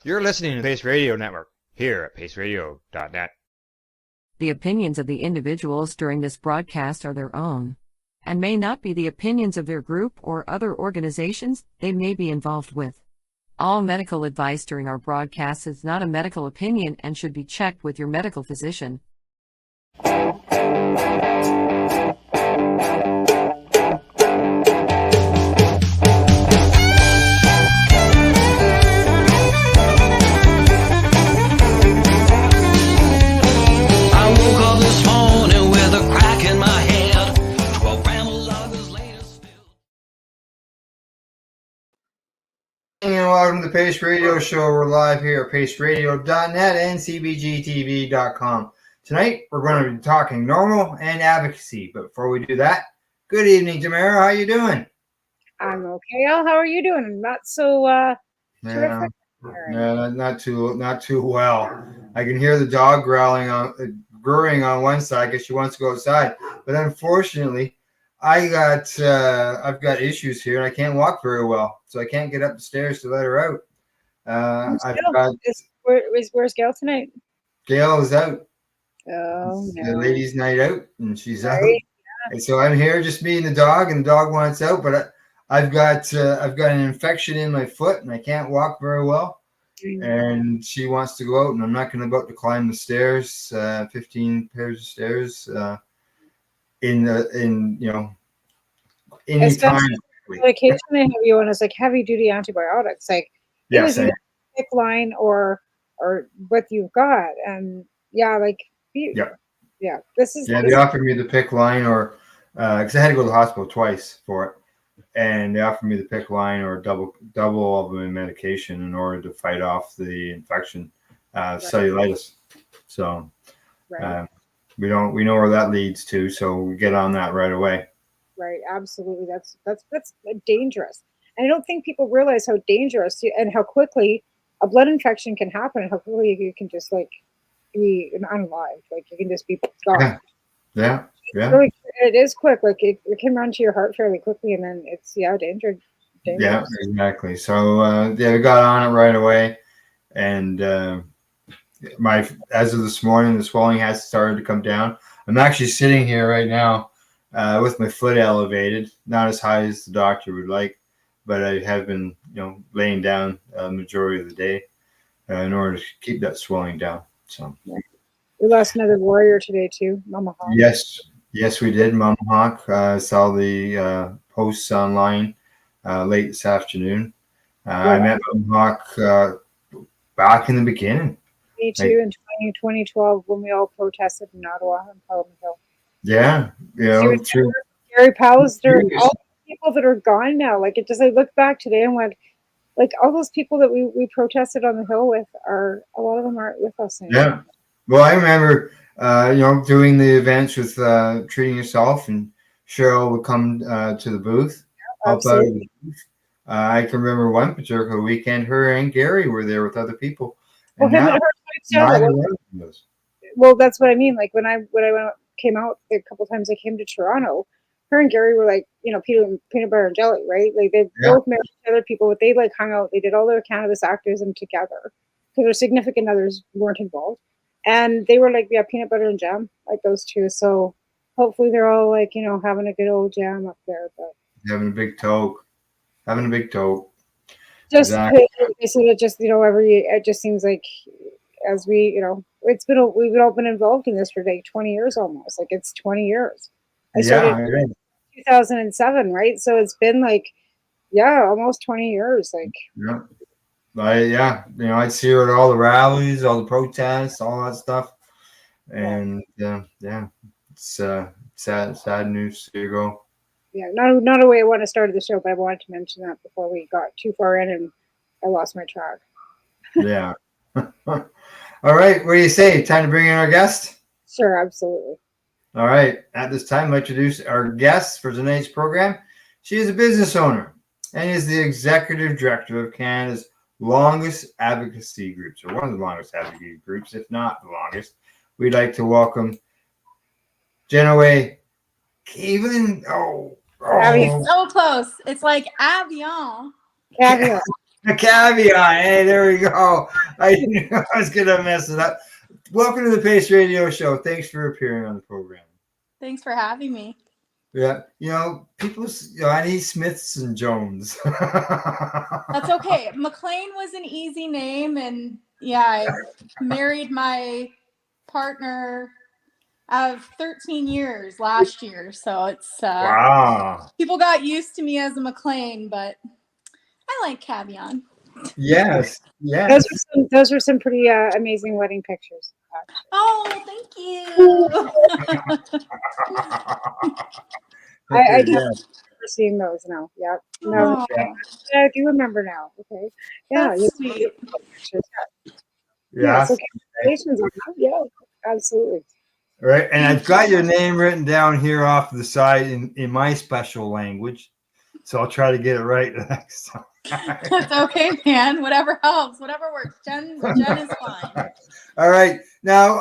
You're listening to Pace Radio Network here at paceradio.net. The opinions of the individuals during this broadcast are their own, and may not be the opinions of their group or other organizations they may be involved with. All medical advice during our broadcast is not a medical opinion and should be checked with your medical physician. And welcome to the Pace Radio Show. We're live here at paceradio.net and cbgtv.com. Tonight, we're going to be talking normal and advocacy. But before we do that, good evening, Tamara. How you doing? I'm okay. Al, how are you doing? Not so terrific. Not too well. I can hear the dog growling on one side because she wants to go outside. But unfortunately, I've got issues here and I can't walk very well, so I can't get up the stairs to let her out. Where's Gail tonight? Gail is out. Oh, it's no. the ladies' night out, and she's out. Yeah. And so I'm here, just me and the dog, and the dog wants out. But I've got an infection in my foot, and I can't walk very well. And she wants to go out, and I'm not going to climb the stairs, 15 pairs of stairs. In any time. Medication they have you on is like heavy duty antibiotics. Like it was either PICC line or what you've got, and this is they offered me the PICC line or because I had to go to the hospital twice for it, and they offered me the PICC line or double of them in medication in order to fight off the infection, cellulitis. So. Right. We know where that leads to, so we get on that right away. Right, absolutely. That's dangerous, and I don't think people realize how dangerous and how quickly a blood infection can happen. How quickly you can just be unalived, like you can just be gone. Yeah. Really, it is quick. Like it can run to your heart fairly quickly, and then it's dangerous. Yeah, exactly. So we got on it right away, and. As of this morning, the swelling has started to come down. I'm actually sitting here right now with my foot elevated, not as high as the doctor would like, but I have been, laying down the majority of the day in order to keep that swelling down. So we lost another warrior today too, Mama Hawk. Yes, we did. Mama Hawk. Saw the posts online late this afternoon. I met Mama Hawk back in the beginning. Me too, in 2012 when we all protested in Ottawa and Parliament Hill. Yeah, true. Gary Pallister, all the people that are gone now. Like I looked back today and went, like all those people that we protested on the Hill with a lot of them aren't with us anymore. Yeah. Well, I remember, doing the events with Treating Yourself, and Cheryl would come to the booth, help out of the booth. I can remember one particular weekend, her and Gary were there with other people. Well, that's what I mean. Like when I came out a couple times, I came to Toronto. Her and Gary were like, peanut butter and jelly, right? Like they both married other people, but they hung out. They did all their cannabis activism together because their significant others weren't involved, and they were like, peanut butter and jam, like those two. So hopefully they're all having a good old jam up there. But having a big toke. Just exactly. It just it just seems like as we we've all been involved in this for like 20 years almost. Like it's 20 years. I started in 2007, right? So it's been almost 20 years. I'd see her at all the rallies, all the protests, all that stuff, and it's sad news to go. Yeah, not a way I want to start the show, but I wanted to mention that before we got too far in and I lost my track. Yeah. All right, what do you say? Time to bring in our guest? Sure, absolutely. All right, at this time, I'll introduce our guest for tonight's program. She is a business owner and is the executive director of Canada's longest advocacy groups, or one of the longest advocacy groups, if not the longest. We'd like to welcome Jennawae Cavion. So close. It's like Avion. Cavion. The Cavion. Hey, there we go. I knew I was going to mess it up. Welcome to the Pace Radio Show. Thanks for appearing on the program. Thanks for having me. Yeah, people, I need Smiths and Jones. That's okay. McLean was an easy name, and yeah, I married my partner of 13 years last year, so it's Wow. people got used to me as a McLean, but I like Cavion. Yes. Those were some pretty amazing wedding pictures. Oh, thank you. I do remember seeing those now. Yeah. No, Oh, I do remember now. Okay. Yeah. that's sweet. Yeah. So congratulations on that. Yeah, absolutely. Right. And I've got your name written down here off to the side in my special language. So I'll try to get it right the next time. That's okay, man. Whatever helps, whatever works. Jen is fine. All right. Now,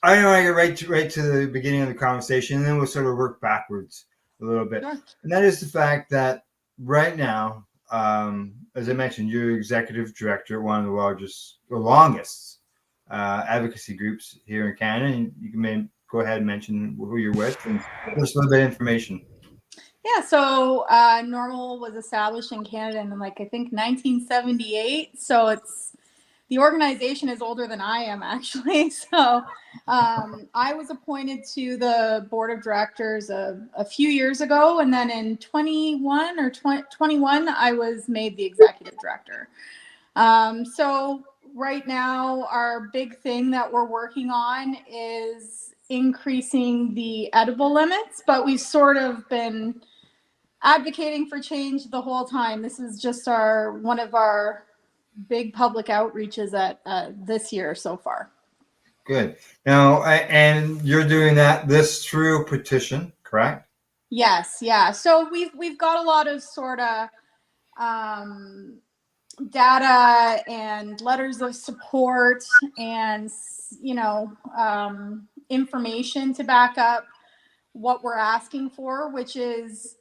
I know I get right to the beginning of the conversation, and then we'll sort of work backwards a little bit. Sure. And that is the fact that right now, as I mentioned, you're executive director at one of the longest advocacy groups here in Canada. And you can go ahead and mention who you're with and give us a little bit of information. Yeah, so NORML was established in Canada in I think 1978. So the organization is older than I am, actually. So I was appointed to the board of directors a few years ago, and then in 21, I was made the executive director. So right now, our big thing that we're working on is increasing the edible limits, but we've sort of been advocating for change the whole time. This is just one of our big public outreaches at this year so far. Good. Now, and you're doing this through petition, correct? Yes, yeah. So we've got a lot of sort of data and letters of support and information to back up what we're asking for, which is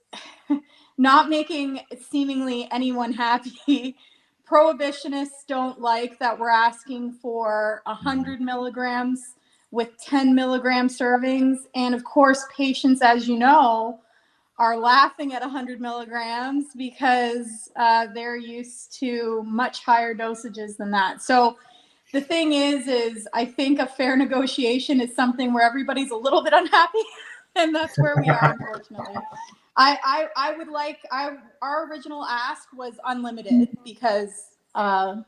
not making seemingly anyone happy. Prohibitionists don't like that we're asking for 100 milligrams with 10 milligram servings. And of course, patients, as you know, are laughing at 100 milligrams because they're used to much higher dosages than that. So the thing is I think a fair negotiation is something where everybody's a little bit unhappy. And that's where we are, unfortunately. I would like, our original ask was unlimited because I'm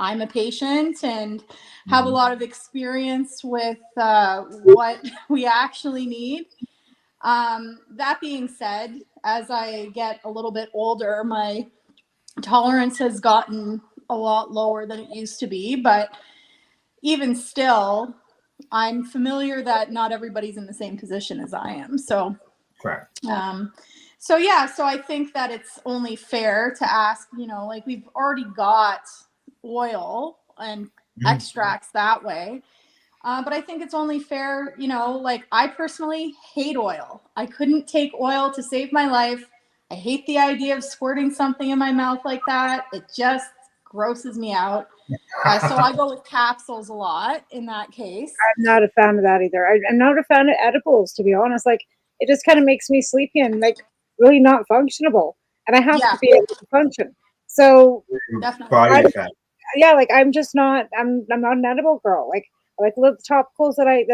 a patient and have a lot of experience with what we actually need. That being said, as I get a little bit older, my tolerance has gotten a lot lower than it used to be, but even still, I'm familiar that not everybody's in the same position as I am. So, correct. So I think that it's only fair to ask, we've already got oil and extracts that way. But I think it's only fair, I personally hate oil. I couldn't take oil to save my life. I hate the idea of squirting something in my mouth like that. It just grosses me out. So I go with capsules a lot in that case. I'm not a fan of that either. I'm not a fan of edibles, to be honest. It just kind of makes me sleepy and really not functionable. And I have to be able to function. So definitely. I'm just not. I'm not an edible girl. I like the topicals that I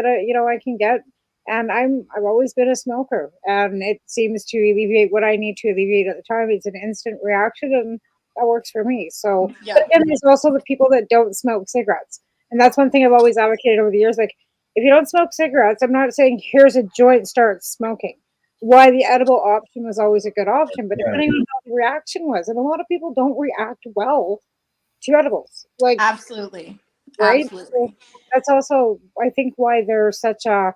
can get. And I've always been a smoker, and it seems to alleviate what I need to alleviate at the time. It's an instant reaction, and that works for me. So, but again, there's also the people that don't smoke cigarettes, and that's one thing I've always advocated over the years. If you don't smoke cigarettes, I'm not saying here's a joint, start smoking. Why the edible option was always a good option, but depending on how the reaction was, and a lot of people don't react well to edibles. Absolutely, right? Absolutely. So that's also, I think, why there's such a,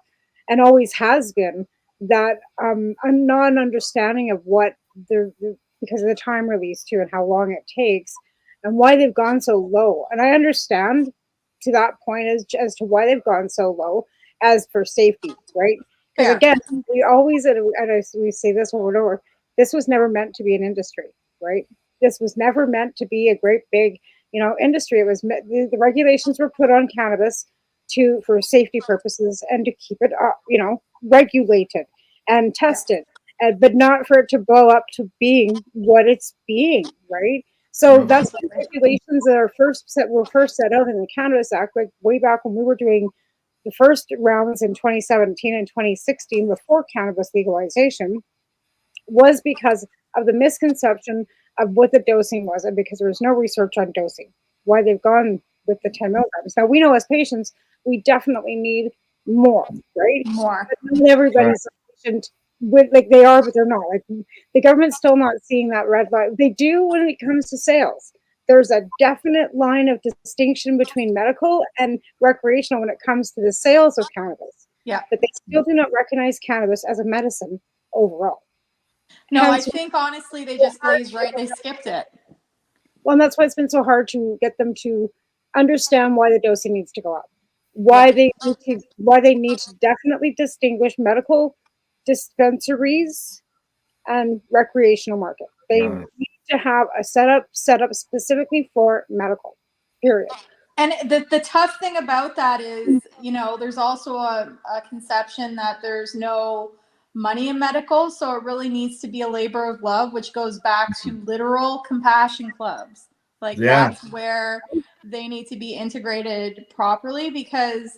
and always has been, that a non-understanding of what they're, because of the time release too and how long it takes and why they've gone so low. And I understand to that point as to why they've gone so low as for safety, right? Because again, we always, and we say this over and over, this was never meant to be an industry, right? This was never meant to be a great big, industry. It was the regulations were put on cannabis for safety purposes and to keep it, regulated and tested, but not for it to blow up to being what it's being, right? So that's the regulations that were first set out in the Cannabis Act, like way back when we were doing the first rounds in 2017 and 2016 before cannabis legalization, was because of the misconception of what the dosing was, and because there was no research on dosing, why they've gone with the 10 milligrams. Now, we know as patients, we definitely need more, right? More. But not everybody's patient with, like, they are, but they're not. Like, the government's still not seeing that red line. They do when it comes to sales. There's a definite line of distinction between medical and recreational when it comes to the sales of cannabis. Yeah. But they still do not recognize cannabis as a medicine overall. No, I think honestly they just glazed right. They skipped it. Well, and that's why it's been so hard to get them to understand why the dosing needs to go up. Why they need to definitely distinguish medical dispensaries and recreational market. They need to have a setup specifically for medical. Period. And the tough thing about that is, there's also a conception that there's no money in medical, so it really needs to be a labor of love, which goes back to literal compassion clubs. Like that's where they need to be integrated properly, because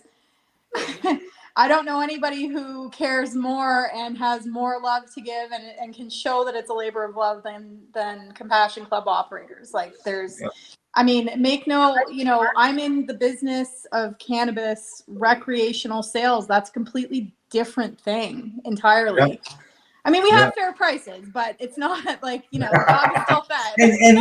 I don't know anybody who cares more and has more love to give and can show that it's a labor of love than compassion club operators. Like make no, I'm in the business of cannabis recreational sales. That's a completely different thing entirely. Yep. I mean, we have fair prices, but it's not like, the dog is still fed.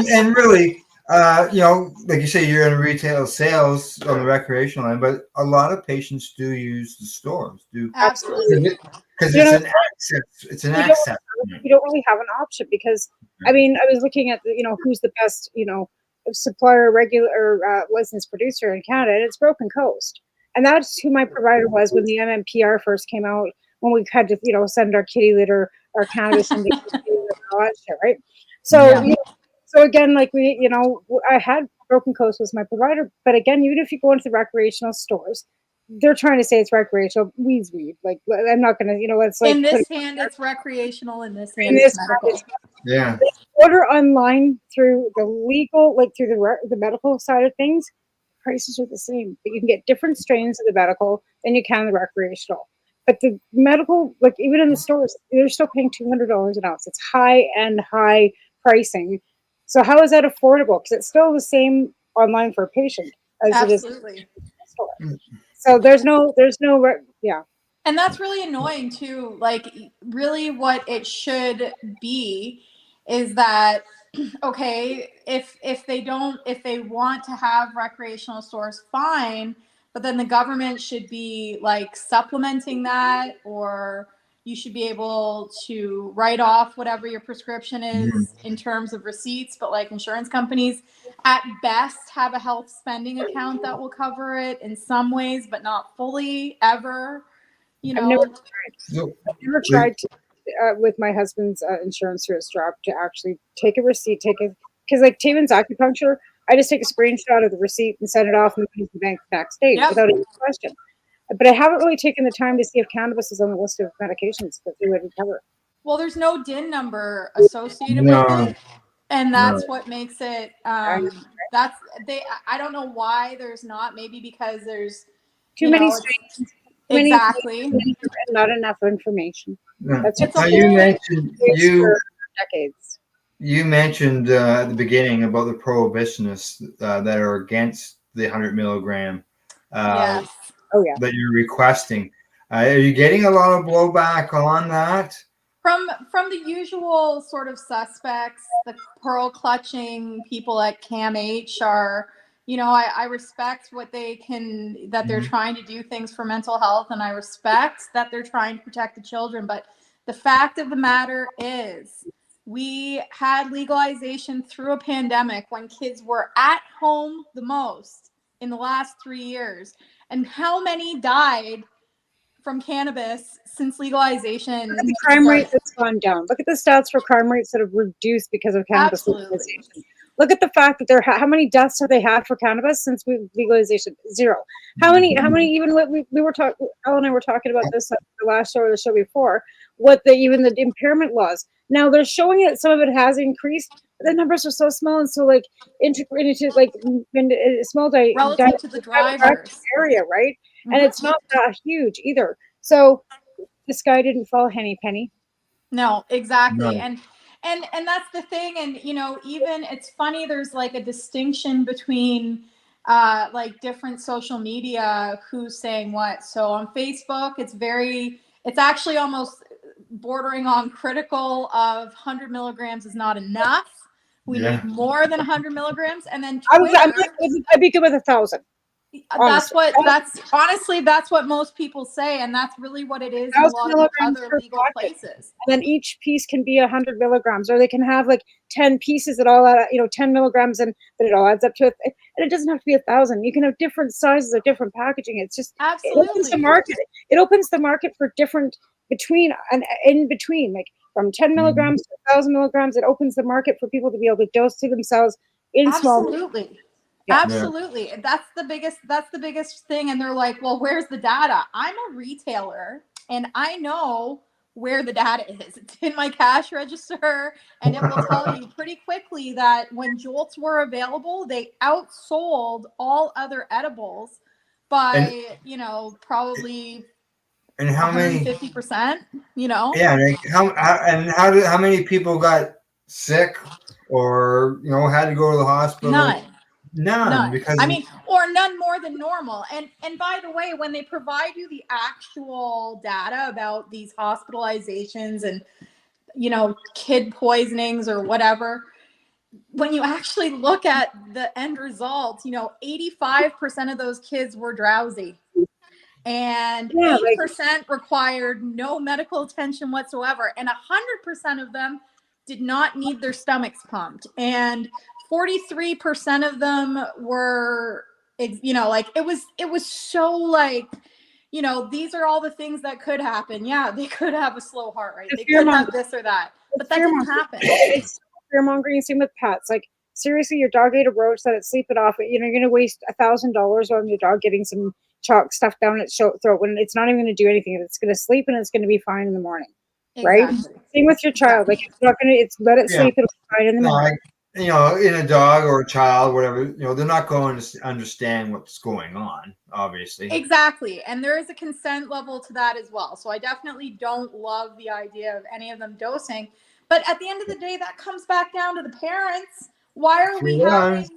and really, like you say, you're in retail sales on the recreational end, but a lot of patients do use the stores. Absolutely. Because it's an access. It's an access. You don't really have an option because, I mean, I was looking at who's the best, supplier, regular licensed producer in Canada, and it's Broken Coast. And that's who my provider was when the MMPR first came out, when we had to, send our kitty litter, our cannabis, and all that shit, right? So, so again, like I had Broken Coast was my provider, but again, even if you go into the recreational stores, they're trying to say it's recreational. Weed's weed. Like, I'm not gonna, let's like in this hand it's recreational, in this hand it's medical. Yeah. They order online through the legal, like through the medical side of things. Prices are the same, but you can get different strains of the medical than you can the recreational. But the medical, like even in the stores, they're still paying $200 an ounce. It's high pricing. So how is that affordable? Because it's still the same online for a patient as Absolutely. It is in the store. So there's no, yeah. And that's really annoying too. Like, really what it should be is that, okay, if they want to have recreational stores, fine, but then the government should be like supplementing that, or you should be able to write off whatever your prescription is in terms of receipts, but like insurance companies at best have a health spending account that will cover it in some ways, but not fully ever. I've never tried to, with my husband's insurance through his job, to actually take a receipt, because like Taven's acupuncture, I just take a screenshot of the receipt and send it off and use the bank backstage without any question. But I haven't really taken the time to see if cannabis is on the list of medications that they would cover. Well, there's no DIN number associated with it, and that's what makes it. I don't know why there's not. Maybe because there's too many strains. Exactly. Not enough information. That's what you mentioned. Decades. You mentioned at the beginning about the prohibitionists that are against the 100 milligram. Yes. Oh yeah. That you're requesting. Are you getting a lot of blowback on that? From the usual sort of suspects, the pearl clutching people at CAMH are, I respect that they're trying to do things for mental health, and I respect that they're trying to protect the children. But the fact of the matter is, we had legalization through a pandemic when kids were at home the most in the last 3 years. And how many died from cannabis since legalization. The crime rate that's gone down. Look at the stats for crime rates that have reduced because of cannabis legalization. Look at the fact that how many deaths have they had for cannabis since legalization? 0. How many even we were talking, Elle and I were talking about this at the last show or the show before, what even the impairment laws. Now they're showing that some of it has increased, but the numbers are so small and so like integrated like in a small relative to the drivers area, right? And it's not that huge either. So the sky didn't fall, Henny Penny. No, exactly. No. And that's the thing. And, you know, even it's funny, there's like a distinction between like different social media, who's saying what. So on Facebook, it's actually almost bordering on critical of 100 milligrams is not enough. We need more than 100 milligrams. And then Twitter, I'd be good with 1,000. That's what most people say, and that's really what it is in a lot of other legal places. And then each piece can be 100 milligrams, or they can have like 10 pieces that all 10 milligrams, and but it all adds up to it. And it doesn't have to be 1,000. You can have different sizes of different packaging. It's just absolutely it opens the market. It opens the market for different between and in between, like from 10 milligrams to 1,000 milligrams. It opens the market for people to be able to dose to themselves in small. Absolutely. Absolutely. That's the biggest thing. And they're like, well, where's the data? I'm a retailer and I know where the data is. It's in my cash register, and it will tell you pretty quickly that when Jolts were available, they outsold all other edibles by, probably and how many 50%, Yeah, like how many people got sick or had to go to the hospital? None, because or none more than normal. And by the way, when they provide you the actual data about these hospitalizations and kid poisonings or whatever, when you actually look at the end results, 85% of those kids were drowsy. And 8% required no medical attention whatsoever, and 100% of them did not need their stomachs pumped, and 43% of them were, it was so like, these are all the things that could happen. Yeah, they could have a slow heart rate. They could have this or that, but that didn't happen. It's fear mongering. Same with pets. Like seriously, your dog ate a roach, let it sleep it off. You're going to waste $1,000 on your dog getting some chalk stuff down its throat when it's not even going to do anything. It's going to sleep and it's going to be fine in the morning. Right? Same with your child. Like it's not going to. Let it sleep. It'll be fine in the morning. In a dog or a child, whatever, they're not going to understand what's going on, obviously. Exactly. And there is a consent level to that as well. So I definitely don't love the idea of any of them dosing. But at the end of the day, that comes back down to the parents. Why are we having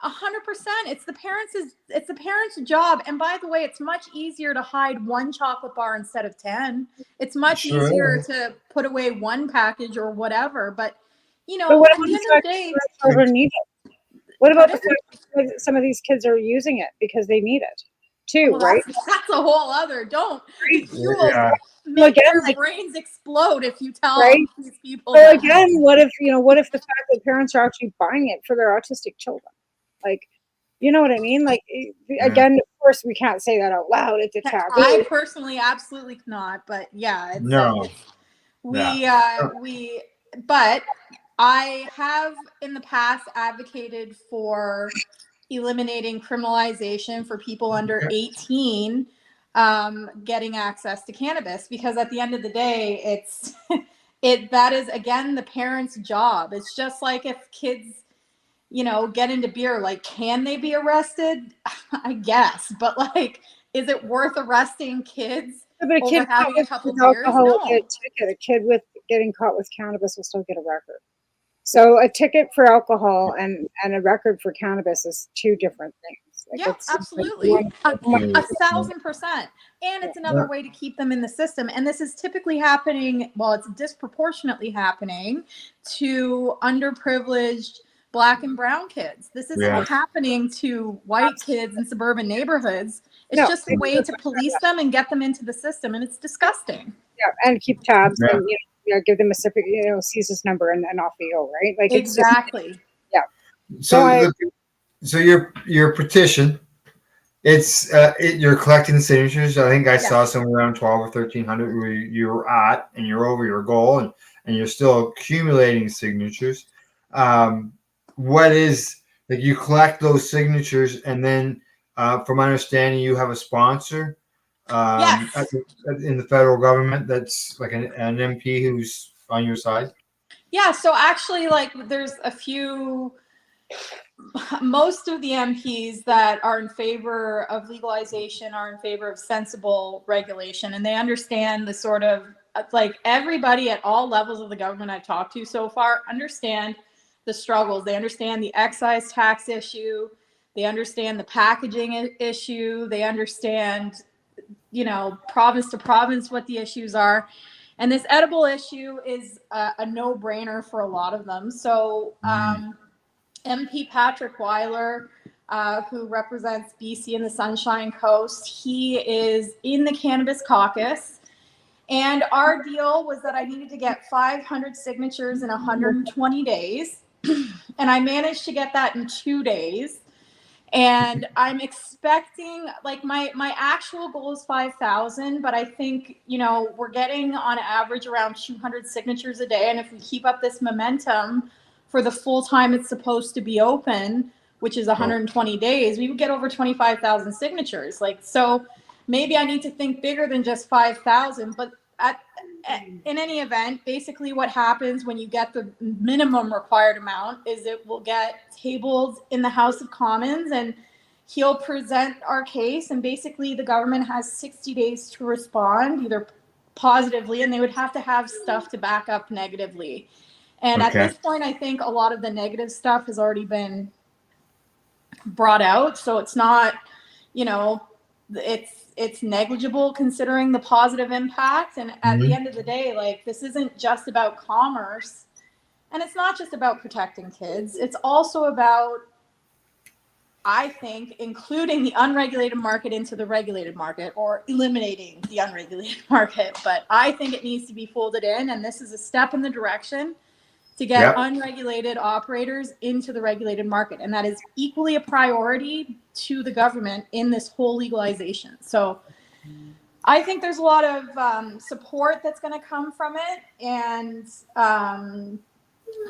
100%? It's the parents' job. And by the way, it's much easier to hide one chocolate bar instead of 10. It's much easier to put away one package or whatever. But what at the end of the day, children need it. What about the fact that some of these kids are using it because they need it too, right? That's a whole other. Don't. You will make your brains explode if you tell these people. So again, what if the fact that parents are actually buying it for their autistic children? Like, you know what I mean? Like, again, of course, we can't say that out loud. It's a taboo. I personally absolutely cannot. But yeah, but I have in the past advocated for eliminating criminalization for people under 18 getting access to cannabis, because at the end of the day, that is again the parents' job. It's just like if kids get into beer, like, can they be arrested? I guess, but like, is it worth arresting kids over having a couple beers? No. A kid with getting caught with cannabis will still get a record. So a ticket for alcohol and a record for cannabis is two different things. Like absolutely. 1,000%. And it's another way to keep them in the system. And this is typically happening, it's disproportionately happening to underprivileged Black and brown kids. This isn't happening to white kids in suburban neighborhoods. It's just a way to police them and get them into the system. And it's disgusting. Yeah, and keep tabs and give them a specific, CSIS number and off you go, right? Like exactly. So your petition It's you're collecting signatures. I think I Yes. saw somewhere around 12 or 1300 where you're at, and you're over your goal, and you're still accumulating signatures. What is like you collect those signatures, and then, from my understanding, you have a sponsor Yes. in the federal government that's like an MP who's on your side. Yeah, so actually, like, there's a few, most of the MPs that are in favor of legalization are in favor of sensible regulation, and they understand the sort of, like, everybody at all levels of the government I've talked to so far understand the struggles. They understand the excise tax issue, they understand the packaging issue, they understand, you know, province to province what the issues are. And this edible issue is a no-brainer for a lot of them. So MP Patrick Weiler, who represents BC and the Sunshine Coast, he is in the Cannabis Caucus. And our deal was that I needed to get 500 signatures in 120 days. And I managed to get that in 2 days. And I'm expecting, like, my actual goal is 5,000, but I think, you know, we're getting on average around 200 signatures a day, and if we keep up this momentum for the full time it's supposed to be open, which is 120 days, we would get over 25,000 signatures. Like, so maybe I need to think bigger than just 5,000, but in any event, basically what happens when you get the minimum required amount is it will get tabled in the House of Commons, and he'll present our case, and basically the government has 60 days to respond either positively, and they would have to have stuff to back up negatively. And at this point, I think a lot of the negative stuff has already been brought out, so it's not, you know, it's negligible considering the positive impact. And at the end of the day, like, this isn't just about commerce, and it's not just about protecting kids. It's also about, I think, including the unregulated market into the regulated market, or eliminating the unregulated market. But I think it needs to be folded in, and this is a step in the direction to get unregulated operators into the regulated market. And that is equally a priority to the government in this whole legalization. So I think there's a lot of support that's going to come from it, and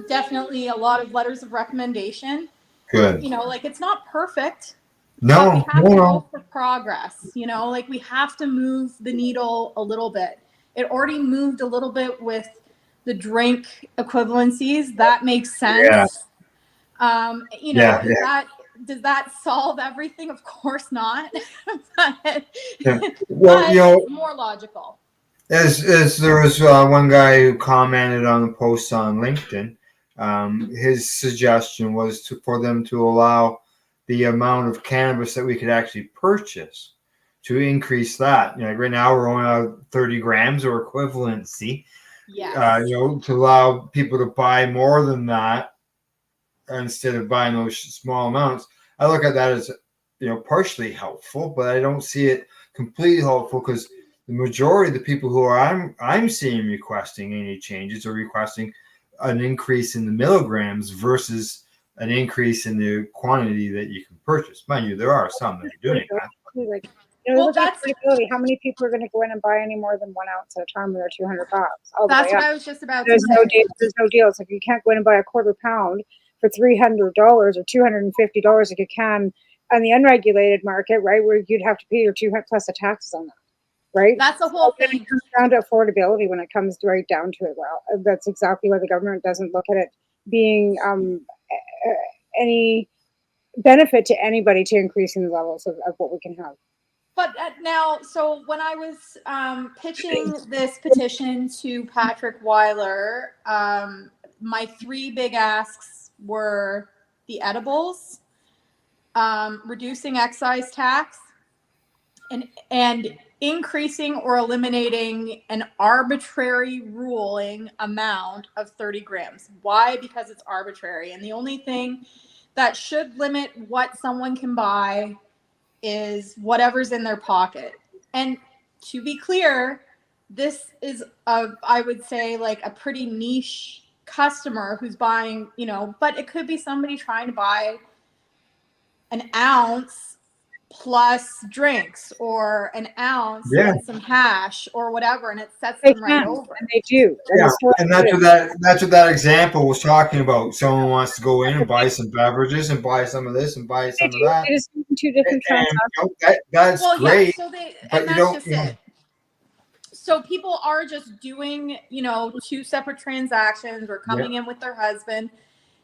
definitely a lot of letters of recommendation. Good. You know, like, it's not perfect. No, but we have to go for progress. You know, like, we have to move the needle a little bit. It already moved a little bit with the drink equivalencies. That makes sense. You know, does that solve everything? Of course not. But, well, you know, it's more logical. As there was one guy who commented on the post on LinkedIn, his suggestion was for them to allow the amount of cannabis that we could actually purchase, to increase that. You know, right now we're only at 30 grams or equivalency. Yes. You know, to allow people to buy more than that instead of buying those small amounts. I look at that as, you know, partially helpful, but I don't see it completely helpful, because the majority of the people who I'm seeing requesting any changes are requesting an increase in the milligrams versus an increase in the quantity that you can purchase. Mind you, there are some that are doing that. Like, you know, that's affordability. How many people are going to go in and buy any more than 1 ounce at a time when they're $200? That's what I was just about to say. There's no deals. Like, you can't go in and buy a quarter pound for $300 or $250 like you can on the unregulated market, right? Where you'd have to pay your 200 plus the taxes on that, right? That's the whole thing. It comes down to affordability when it comes right down to it. Well, that's exactly why the government doesn't look at it being any benefit to anybody to increasing the levels of what we can have. But now, so when I was pitching this petition to Patrick Weiler, my 3 big asks were the edibles, reducing excise tax, and increasing or eliminating an arbitrary ruling amount of 30 grams. Why? Because it's arbitrary. And the only thing that should limit what someone can buy is whatever's in their pocket. And to be clear, this is I would say, like, a pretty niche customer who's buying, you know, but it could be somebody trying to buy an ounce plus drinks or an ounce Yeah. and some hash or whatever, and it sets They them right can, over. and they do. Yeah, the stores and that's do. what that example was talking about. Someone wants to go in and buy some beverages and buy some of this and buy They some of do. that. They just do two different And transactions. that's Well, great. yeah, so they, but and you that's don't, just you know, it. So people are just doing, two separate transactions or coming in with their husband,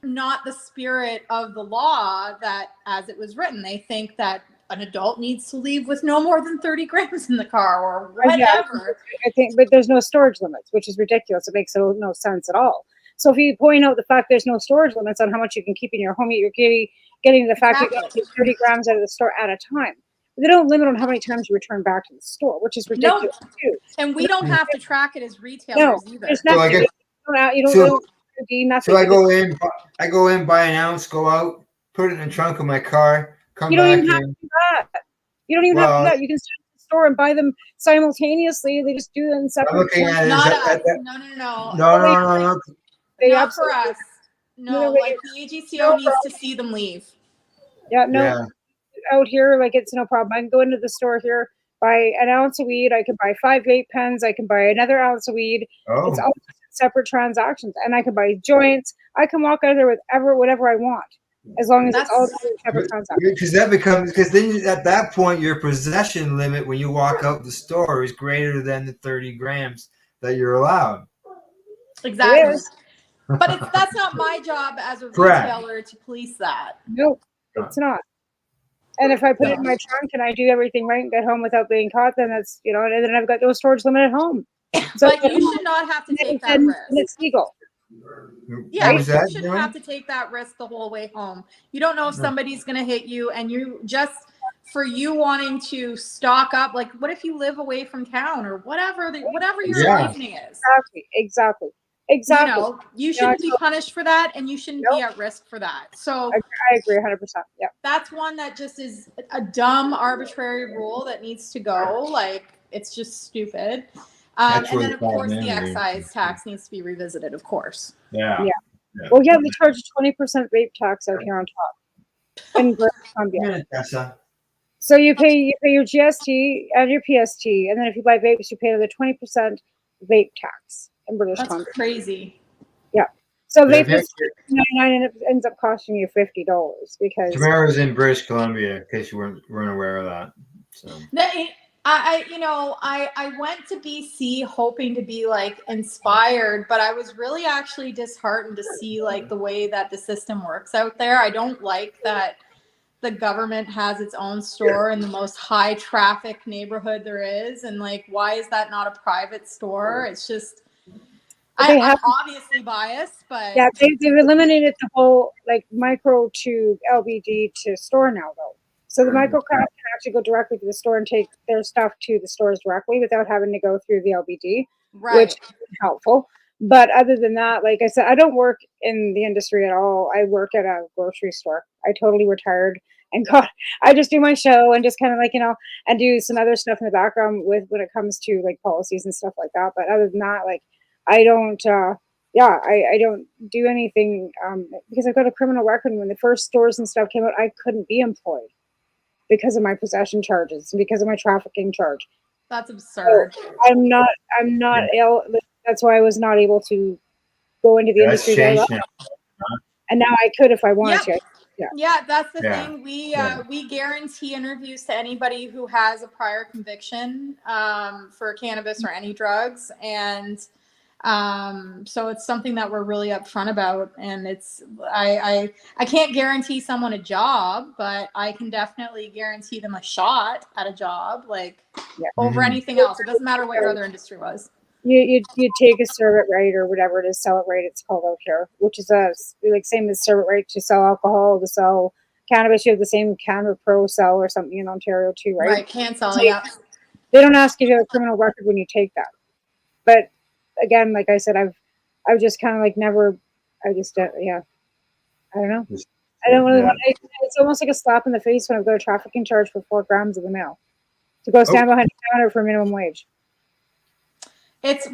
not the spirit of the law that as it was written. They think that an adult needs to leave with no more than 30 grams in the car or whatever. I think, but there's no storage limits, which is ridiculous. It makes no sense at all. So if you point out the fact there's no storage limits on how much you can keep in your home, you're getting the fact that you can take 30 grams out of the store at a time. They don't limit on how many times you return back to the store, which is ridiculous too. And we don't have to track it as retailers No, either. there's So nothing. I You don't do nothing. So I go in, buy an ounce, go out, put it in the trunk of my car, come You don't back even have in. to do that. You don't even have to do that. You can sit at the store and buy them simultaneously. They just do them in separate. I'm looking at it. Not Is us. that, No. no. They Not for absolutely. us. No, they- like the AGCO needs to see them leave. Yeah, no. Yeah. Out here, like it's no problem. I can go into the store here, buy an ounce of weed. I can buy 5 vape pens. I can buy another ounce of weed. Oh. It's all separate transactions, and I can buy joints. I can walk out of there with whatever I want, as long as it's all separate transactions. Because then at that point your possession limit when you walk out the store is greater than the 30 grams that you're allowed. Exactly. But that's not my job as a retailer to police that. No, it's not. And if I put it in my trunk and I do everything right and get home without being caught, then that's, and then I've got no storage limit at home. So but you should not have to take that risk. It's legal. Yeah, you shouldn't have to take that risk the whole way home. You don't know if somebody's going to hit you, and you just, for you wanting to stock up, like what if you live away from town or whatever your reasoning is. Exactly. You shouldn't be punished for that, and you shouldn't be at risk for that. So I agree 100%. Yeah. That's one that just is a dumb, arbitrary rule that needs to go. Like, it's just stupid. And then, of course, the excise tax needs to be revisited, of course. Yeah. Well, yeah, they charge a 20% vape tax out here on top in British Columbia. So you pay your GST and your PST, and then if you buy vapes, you pay another 20% vape tax in British Columbia. That's crazy. Yeah. So vape is $99 and it ends up costing you $50 because Tamara's in British Columbia, in case you weren't aware of that. So. I went to BC hoping to be like inspired, but I was really actually disheartened to see like the way that the system works out there. I don't like that the government has its own store in the most high traffic neighborhood there is, and like why is that not a private store? It's just I'm obviously biased, but yeah, they've eliminated the whole like micro to LBD to store now though. So the micro craft can actually go directly to the store and take their stuff to the stores directly without having to go through the LBD, which is helpful. But other than that, like I said, I don't work in the industry at all. I work at a grocery store. I totally retired and I just do my show and just kind of like, and do some other stuff in the background when it comes to like policies and stuff like that. But other than that, like I don't, I don't do anything because I've got a criminal record. When the first stores and stuff came out, I couldn't be employed because of my possession charges and because of my trafficking charge. That's absurd. So I'm not ill. That's why I was not able to go into the industry. And now I could if I wanted to. Yeah, that's the thing. We guarantee interviews to anybody who has a prior conviction for cannabis or any drugs, and so it's something that we're really upfront about. And it's I can't guarantee someone a job, but I can definitely guarantee them a shot at a job, like over anything else. It doesn't matter what your other industry was. You take a serve it right or whatever it is, sell it right. It's called out here, which is like same as serve it right to sell alcohol, to sell cannabis. You have the same Canada Pro sell or something in Ontario too, right? Right, can sell. Yeah. They don't ask you to have a criminal record when you take that. But again, like I said, I've just kind of like never. I just I don't know. I don't really want. It's almost like a slap in the face when I've got a trafficking charge for 4 grams of the mail to go stand behind a counter for minimum wage. That's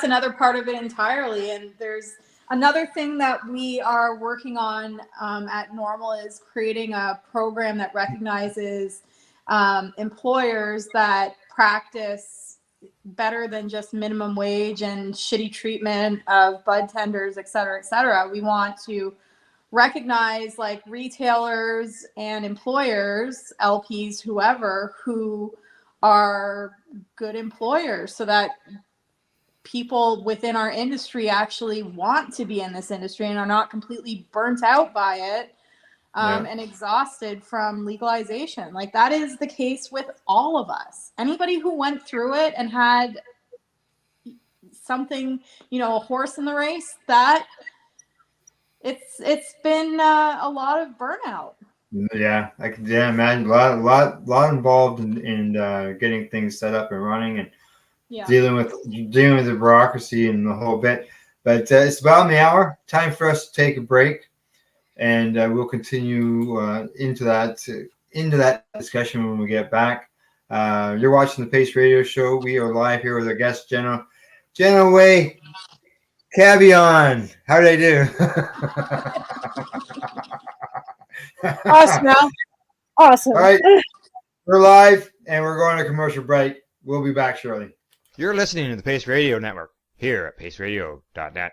another part of it entirely. And there's another thing that we are working on at NORML is creating a program that recognizes employers that practice better than just minimum wage and shitty treatment of bud tenders, et cetera, et cetera. We want to recognize like retailers and employers, LPs, whoever, who are good employers, so that people within our industry actually want to be in this industry and are not completely burnt out by it and exhausted from legalization. Like, that is the case with all of us. Anybody who went through it and had something, a horse in the race, that it's been a lot of burnout. Yeah, I can imagine a lot involved in getting things set up and running, and dealing with the bureaucracy and the whole bit. But it's about the hour. Time for us to take a break, and we'll continue into that discussion when we get back. You're watching the Pace Radio Show. We are live here with our guest, Jennawae Cavion. How did I do? Awesome, Al. Awesome. All right, we're live, and we're going to commercial break. We'll be back shortly. You're listening to the Pace Radio Network here at paceradio.net.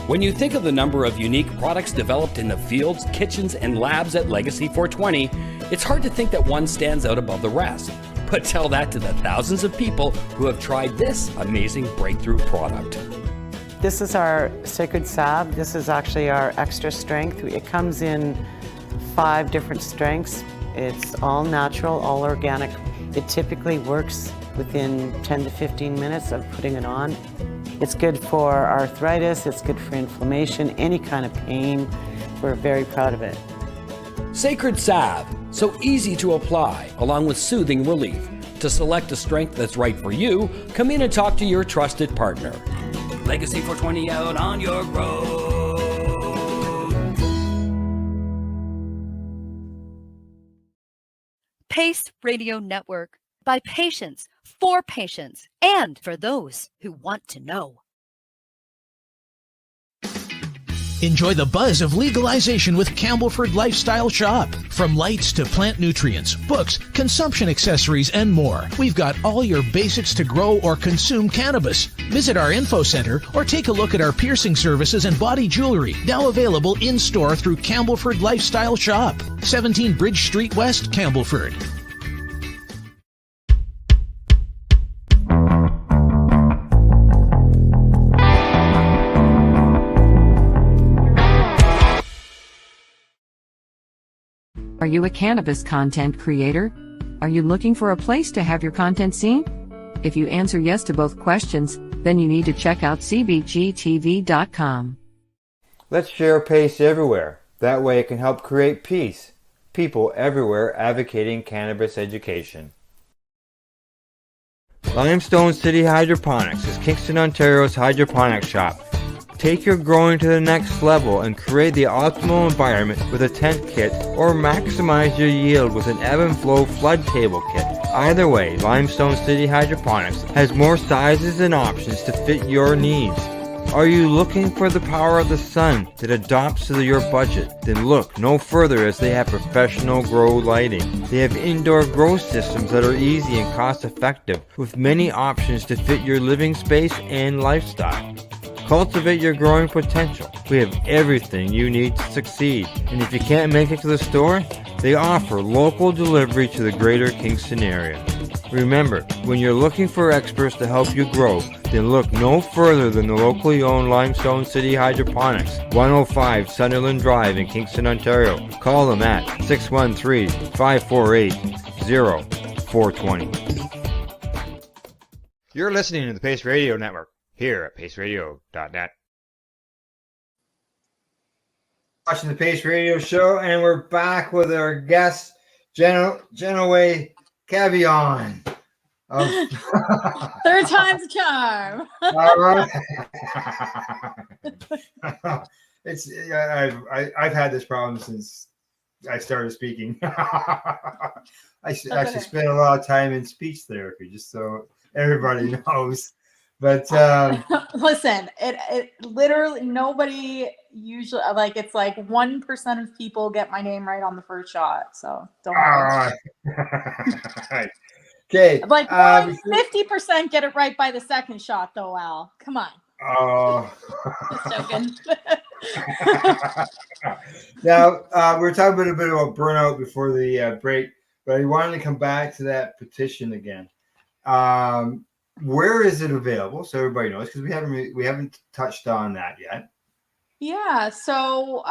When you think of the number of unique products developed in the fields, kitchens, and labs at Legacy 420, it's hard to think that one stands out above the rest. But tell that to the thousands of people who have tried this amazing breakthrough product. This is our Sacred Salve. This is actually our extra strength. It comes in 5 different strengths. It's all natural, all organic. It typically works within 10 to 15 minutes of putting it on. It's good for arthritis, it's good for inflammation, any kind of pain. We're very proud of it. Sacred Salve, so easy to apply, along with soothing relief. To select a strength that's right for you, come in and talk to your trusted partner. Legacy 420 out on your road. Pace Radio Network, by patients, for patients, and for those who want to know. Enjoy the buzz of legalization with Campbellford Lifestyle Shop. From lights to plant nutrients, books, consumption accessories, and more, we've got all your basics to grow or consume cannabis. Visit our info center or take a look at our piercing services and body jewelry, now available in-store through Campbellford Lifestyle Shop, 17 Bridge Street West, Campbellford. Are you a cannabis content creator? Are you looking for a place to have your content seen? If you answer yes to both questions, then you need to check out cbgtv.com. Let's share Pace everywhere. That way it can help create peace. People everywhere advocating cannabis education. Limestone City Hydroponics is Kingston Ontario's hydroponics shop. Take your growing to the next level and create the optimal environment with a tent kit, or maximize your yield with an ebb and flow flood table kit. Either way, Limestone City Hydroponics has more sizes and options to fit your needs. Are you looking for the power of the sun that adapts to your budget? Then look no further, as they have professional grow lighting. They have indoor grow systems that are easy and cost effective, with many options to fit your living space and lifestyle. Cultivate your growing potential. We have everything you need to succeed. And if you can't make it to the store, they offer local delivery to the greater Kingston area. Remember, when you're looking for experts to help you grow, then look no further than the locally owned Limestone City Hydroponics, 105 Sunderland Drive in Kingston, Ontario. Call them at 613-548-0420. You're listening to the Pace Radio Network here at paceradio.net. Watching the Pace Radio Show, and we're back with our guest, Jennawae Cavion. Third time's a charm. All right. I've had this problem since I started speaking. I actually spent a lot of time in speech therapy, just so everybody knows. But Listen, it literally nobody usually like it's like 1% of people get my name right on the first shot. So don't worry. Okay. Like 50% get it right by the second shot, though. Al, come on. Oh. Just joking. Now we were talking a bit about burnout before the break, but I wanted to come back to that petition again. Where is it available so everybody knows? Because we haven't touched on that yet. Yeah, so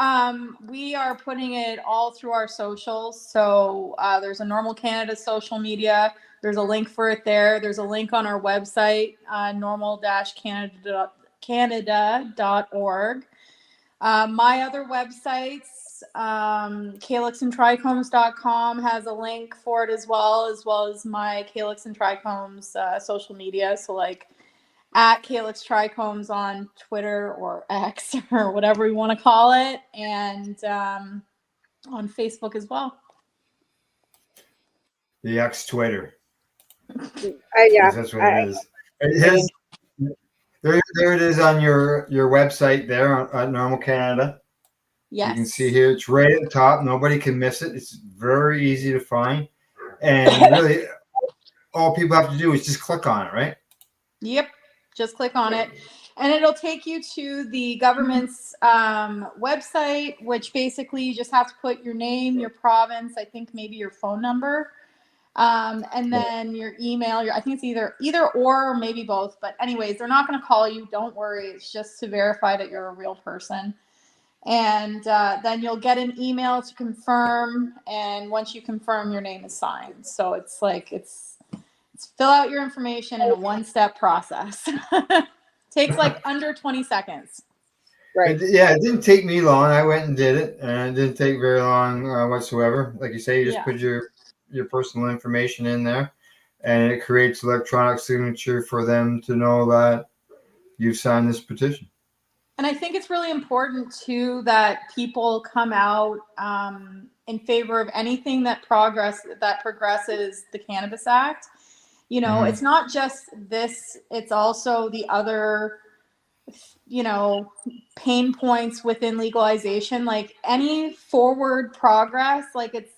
we are putting it all through our socials. So there's a NORML Canada social media. There's a link for it there. There's a link on our website, normal-canada.org. My other websites, calyxandtrichomes.com has a link for it as well as my Calyx and Trichomes social media. So like at Calyx Trichomes on Twitter or X or whatever you want to call it, and on Facebook as well. The X Twitter. Yeah, that's what it is. There it is on your website there on NORML Canada. Yes. You can see here, it's right at the top. Nobody can miss it. It's very easy to find. And really, all people have to do is just click on it, right? Yep. Just click on it. And it'll take you to the government's website, which basically you just have to put your name, your province, I think maybe your phone number, and then your email. I think it's either or maybe both. But anyways, they're not going to call you. Don't worry. It's just to verify that you're a real person. And then you'll get an email to confirm. And once you confirm, your name is signed. So it's fill out your information in a one-step process. Takes like under 20 seconds. Right. It didn't take me long. I went and did it, and it didn't take very long whatsoever. Like you say, you just put your personal information in there, and it creates electronic signature for them to know that you've signed this petition. And I think it's really important too that people come out in favor of anything that progresses the Cannabis Act. You know, It's not just this, it's also the other, pain points within legalization. Like any forward progress, like it's,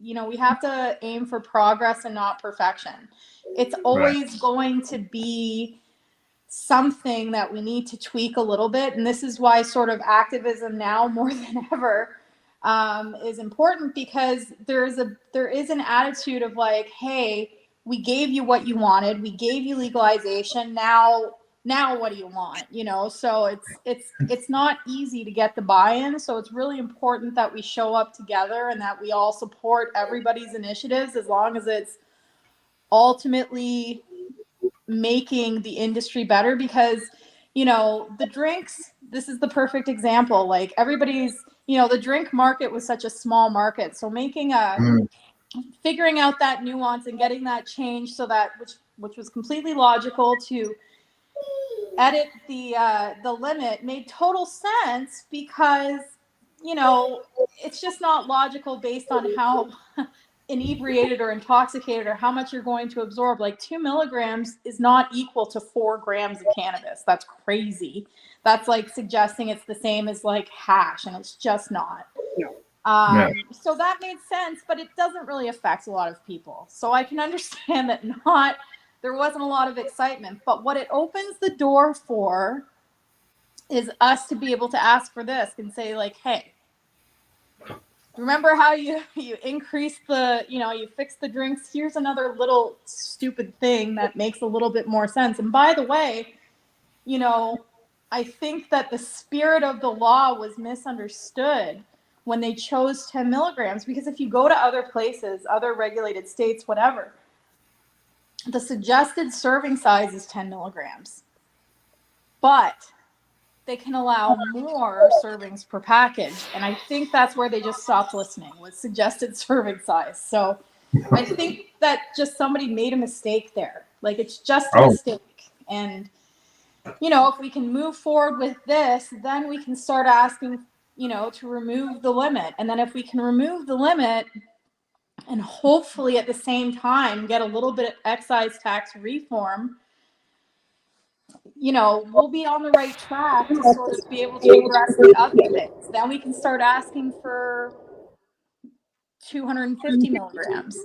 we have to aim for progress and not perfection. It's always going to be something that we need to tweak a little bit. And this is why sort of activism now more than ever is important, because there is an attitude of like, hey, we gave you what you wanted. We gave you legalization. Now what do you want? So it's not easy to get the buy-in. So it's really important that we show up together and that we all support everybody's initiatives, as long as it's ultimately making the industry better. Because, the drinks, this is the perfect example. Like everybody's, the drink market was such a small market. So figuring out that nuance and getting that change, so that which was completely logical to edit the limit made total sense, because it's just not logical based on how inebriated or intoxicated or how much you're going to absorb. Like 2 milligrams is not equal to 4 grams of cannabis. That's crazy. That's like suggesting it's the same as like hash, and it's just not. So that made sense, but it doesn't really affect a lot of people. So I can understand that there wasn't a lot of excitement, but what it opens the door for is us to be able to ask for this and say like, hey, remember how you increase you fix the drinks? Here's another little stupid thing that makes a little bit more sense. And by the way, I think that the spirit of the law was misunderstood when they chose 10 milligrams, because if you go to other places, other regulated states, whatever, the suggested serving size is 10 milligrams, but they can allow more servings per package. And I think that's where they just stopped listening, with suggested serving size. So I think that just somebody made a mistake there. Like it's just a mistake. And, if we can move forward with this, then we can start asking, to remove the limit. And then if we can remove the limit and hopefully at the same time get a little bit of excise tax reform, you know, we'll be on the right track to sort of be able to address the other things. Then we can start asking for 250 milligrams.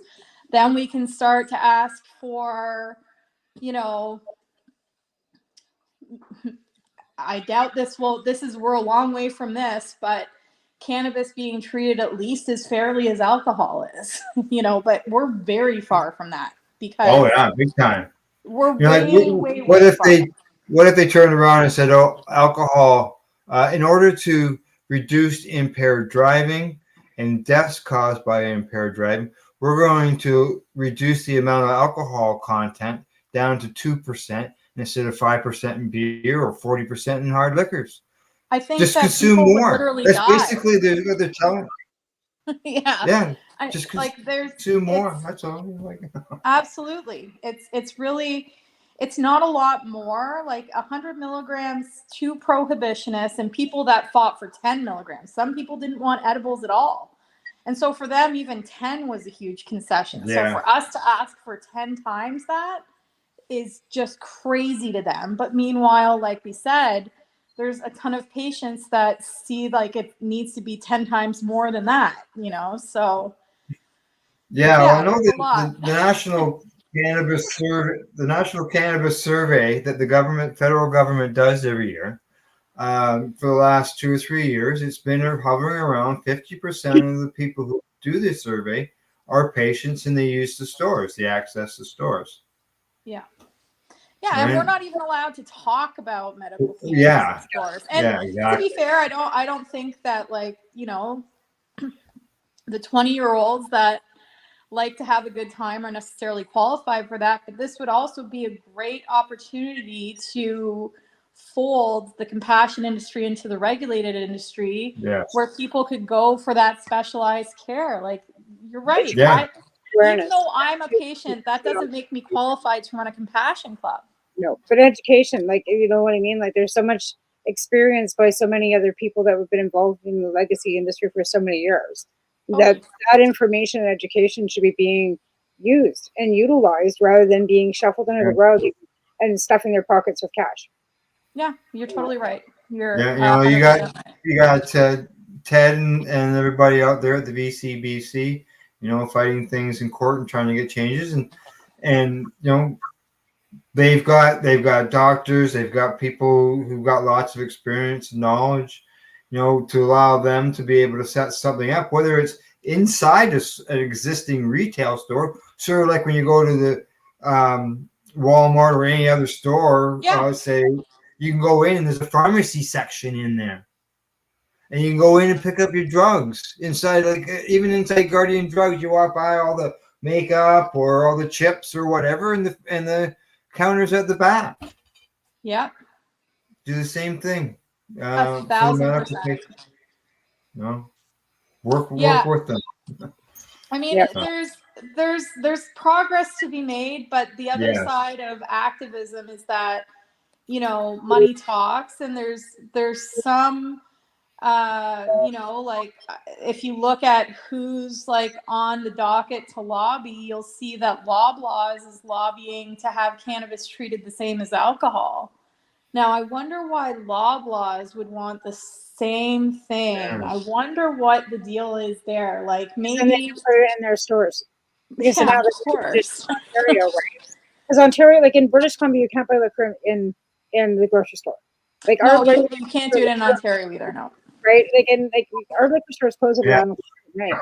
Then we can start to ask for, you know, I doubt we're a long way from this, but cannabis being treated at least as fairly as alcohol is, you know, but we're very far from that because big time. we're What if they turned around and said, oh, alcohol, in order to reduce impaired driving and deaths caused by impaired driving, we're going to reduce the amount of alcohol content down to 2% instead of 5% in beer or 40% in hard liquors. I think just that consume more. Literally That's die. basically what they're telling. Yeah. Just there's consume more. That's all. Absolutely. It's not a lot more. Like 100 milligrams to prohibitionists and people that fought for 10 milligrams. Some people didn't want edibles at all. And so for them, even 10 was a huge concession. Yeah. So for us to ask for 10 times that is just crazy to them. But meanwhile, like we said, there's a ton of patients that see like it needs to be 10 times more than that, you know? So well, I know that the National Cannabis Survey that the federal government does every year, for the last 2 or 3 years, it's been hovering around 50% of the people who do this survey are patients and they use the stores, they access the stores. Yeah. Yeah, and we're not even allowed to talk about medical cannabis in stores. And exactly. To be fair, I don't think that, like, you know, the 20-year-olds that like to have a good time are necessarily qualified for that. But this would also be a great opportunity to fold the compassion industry into the regulated industry, where people could go for that specialized care. Like, you're right. Yeah. Even though I'm a patient, that doesn't make me qualified to run a compassion club. No, but education, like, you know what I mean? Like, there's so much experience by so many other people that have been involved in the legacy industry for so many years. That information and education should be being used and utilized rather than being shuffled under the rug and stuffing their pockets with cash. Yeah, you're totally right. You got Ted and everybody out there at the VCBC, you know, fighting things in court and trying to get changes, and you know, they've got doctors, they've got people who've got lots of experience and knowledge, you know, to allow them to be able to set something up, whether it's inside an existing retail store, sort of like when you go to the Walmart or any other store, say you can go in and there's a pharmacy section in there. And you can go in and pick up your drugs inside, like even inside Guardian Drugs, you walk by all the makeup or all the chips or whatever, and the counters at the back. Yeah. Do the same thing. 1,000%. No. Work with them. I mean, there's progress to be made, but the other side of activism is that, you know, money talks, and there's some you know, like if you look at who's like on the docket to lobby, you'll see that Loblaws is lobbying to have cannabis treated the same as alcohol. Now, I wonder why Loblaws would want the same thing. I wonder what the deal is there. Like, maybe and they put it in their stores because of course, Ontario, right? Because Ontario, like in British Columbia, you can't buy liquor in the grocery store. Like you can't do it in Ontario either. No. Right? Our liquor stores close at around night.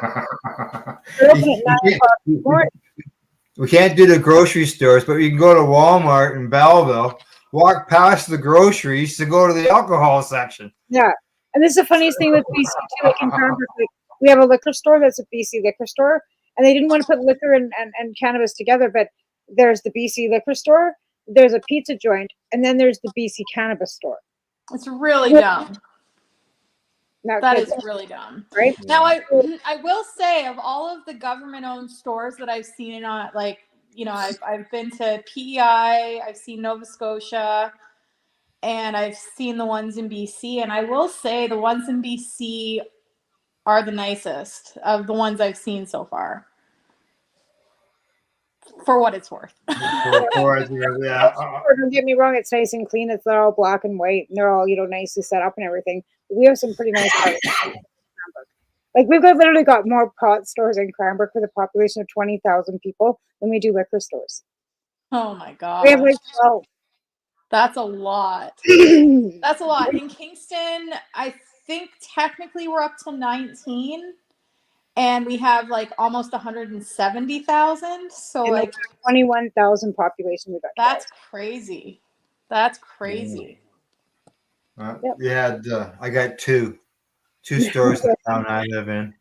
We can't do the grocery stores, but we can go to Walmart in Belleville, walk past the groceries to go to the alcohol section. Yeah. And this is the funniest thing with BC too. Like in Campbellford, we have a liquor store that's a BC liquor store, and they didn't want to put liquor and cannabis together, but there's the BC liquor store, there's a pizza joint, and then there's the BC cannabis store. It's really dumb. That is really dumb. Right? Now, I will say, of all of the government-owned stores that I've seen on, like, you know, I've been to PEI, I've seen Nova Scotia, and I've seen the ones in BC, and I will say the ones in BC are the nicest of the ones I've seen so far. for what it's worth. Yeah. Don't get me wrong, it's nice and clean. It's all black and white, and they're all, nicely set up and everything. We have some pretty nice parts. Like we've literally got more pot stores in Cranbrook with a population of 20,000 people than we do liquor stores. Oh my god. We have like 12. That's a lot. That's a lot. In Kingston, I think technically we're up to 19. And we have like almost 170,000. So and like 21,000 population. We got that's crazy. That's crazy. Yeah, I got two stores in the town I live in,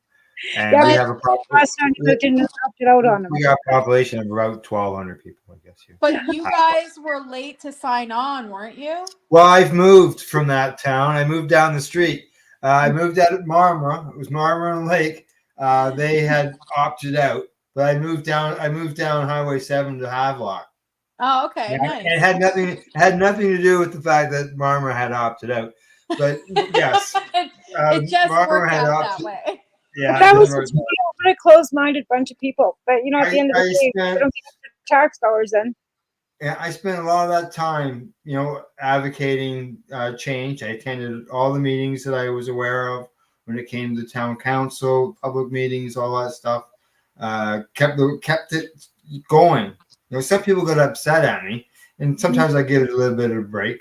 and Yeah, we have a last time you didn't opt it out on them. we got a population of about 1,200 people, I guess. But you guys were late to sign on, weren't you? Well, I've moved from that town. I moved down the street. I moved out at Marmora. It was Marmora and Lake. They had opted out, but I moved down Highway 7 to Havelock. Oh, okay, nice. It had nothing to do with the fact that Marmora had opted out, but yes, it just Marmora worked had out opted. that way. Yeah, That was a closed-minded bunch of people. But at the end of the day, we don't get tax dollars then. Yeah, I spent a lot of that time, advocating change. I attended all the meetings that I was aware of when it came to town council, public meetings, all that stuff. Kept it going. Some people got upset at me, and sometimes I give it a little bit of a break,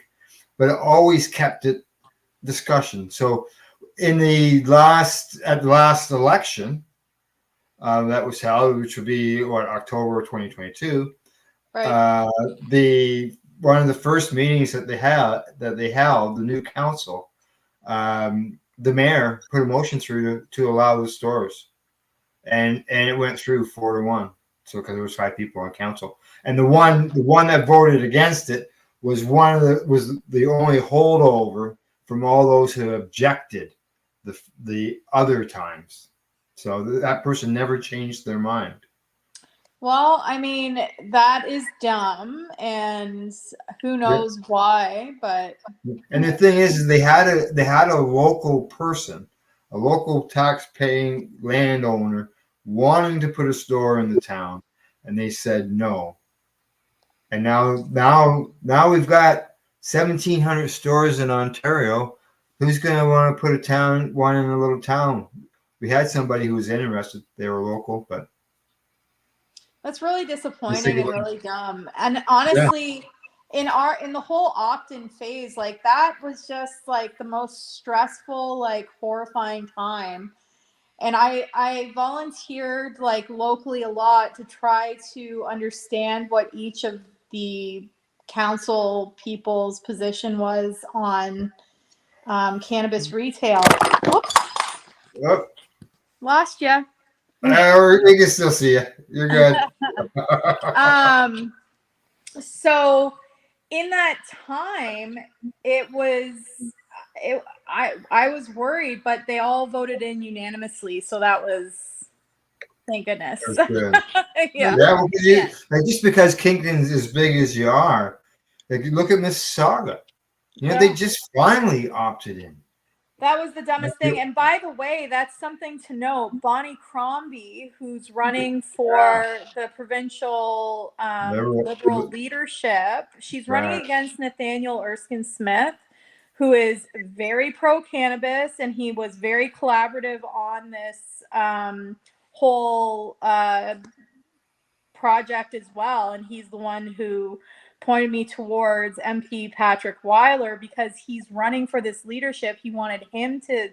but it always kept it discussion. So at the last election that was held, which would be October 2022, right. One of the first meetings that they held, the new council, the mayor put a motion through to allow the stores, and it went through 4-1. So because there was 5 people on council, and the one that voted against it was the only holdover from all those who objected the other times. So that person never changed their mind. Well, I mean, that is dumb, and who knows why, but. And the thing is they had a local person, a local tax-paying landowner wanting to put a store in the town, and they said no. And now we've got 1,700 stores in Ontario. Who's going to want to put one in a little town? We had somebody who was interested. They were local, but that's really disappointing and really dumb. And honestly, in the whole opt-in phase, like that was just like the most stressful, like horrifying time. And I volunteered like locally a lot to try to understand what each of the council people's position was on cannabis retail. Whoops. Oh. Lost you. We can still see you. You're good. So in that time, I was worried, but they all voted in unanimously. So that was, thank goodness. Yeah. Well, just because Kingston's as big as you are, like look at Mississauga. They just finally opted in. That was the dumbest thing. And by the way, that's something to note. Bonnie Crombie, who's running for the provincial Liberal leadership, she's running against Nathaniel Erskine Smith, who is very pro-cannabis, and he was very collaborative on this whole project as well. And he's the one who pointed me towards MP Patrick Weiler because he's running for this leadership. He wanted him to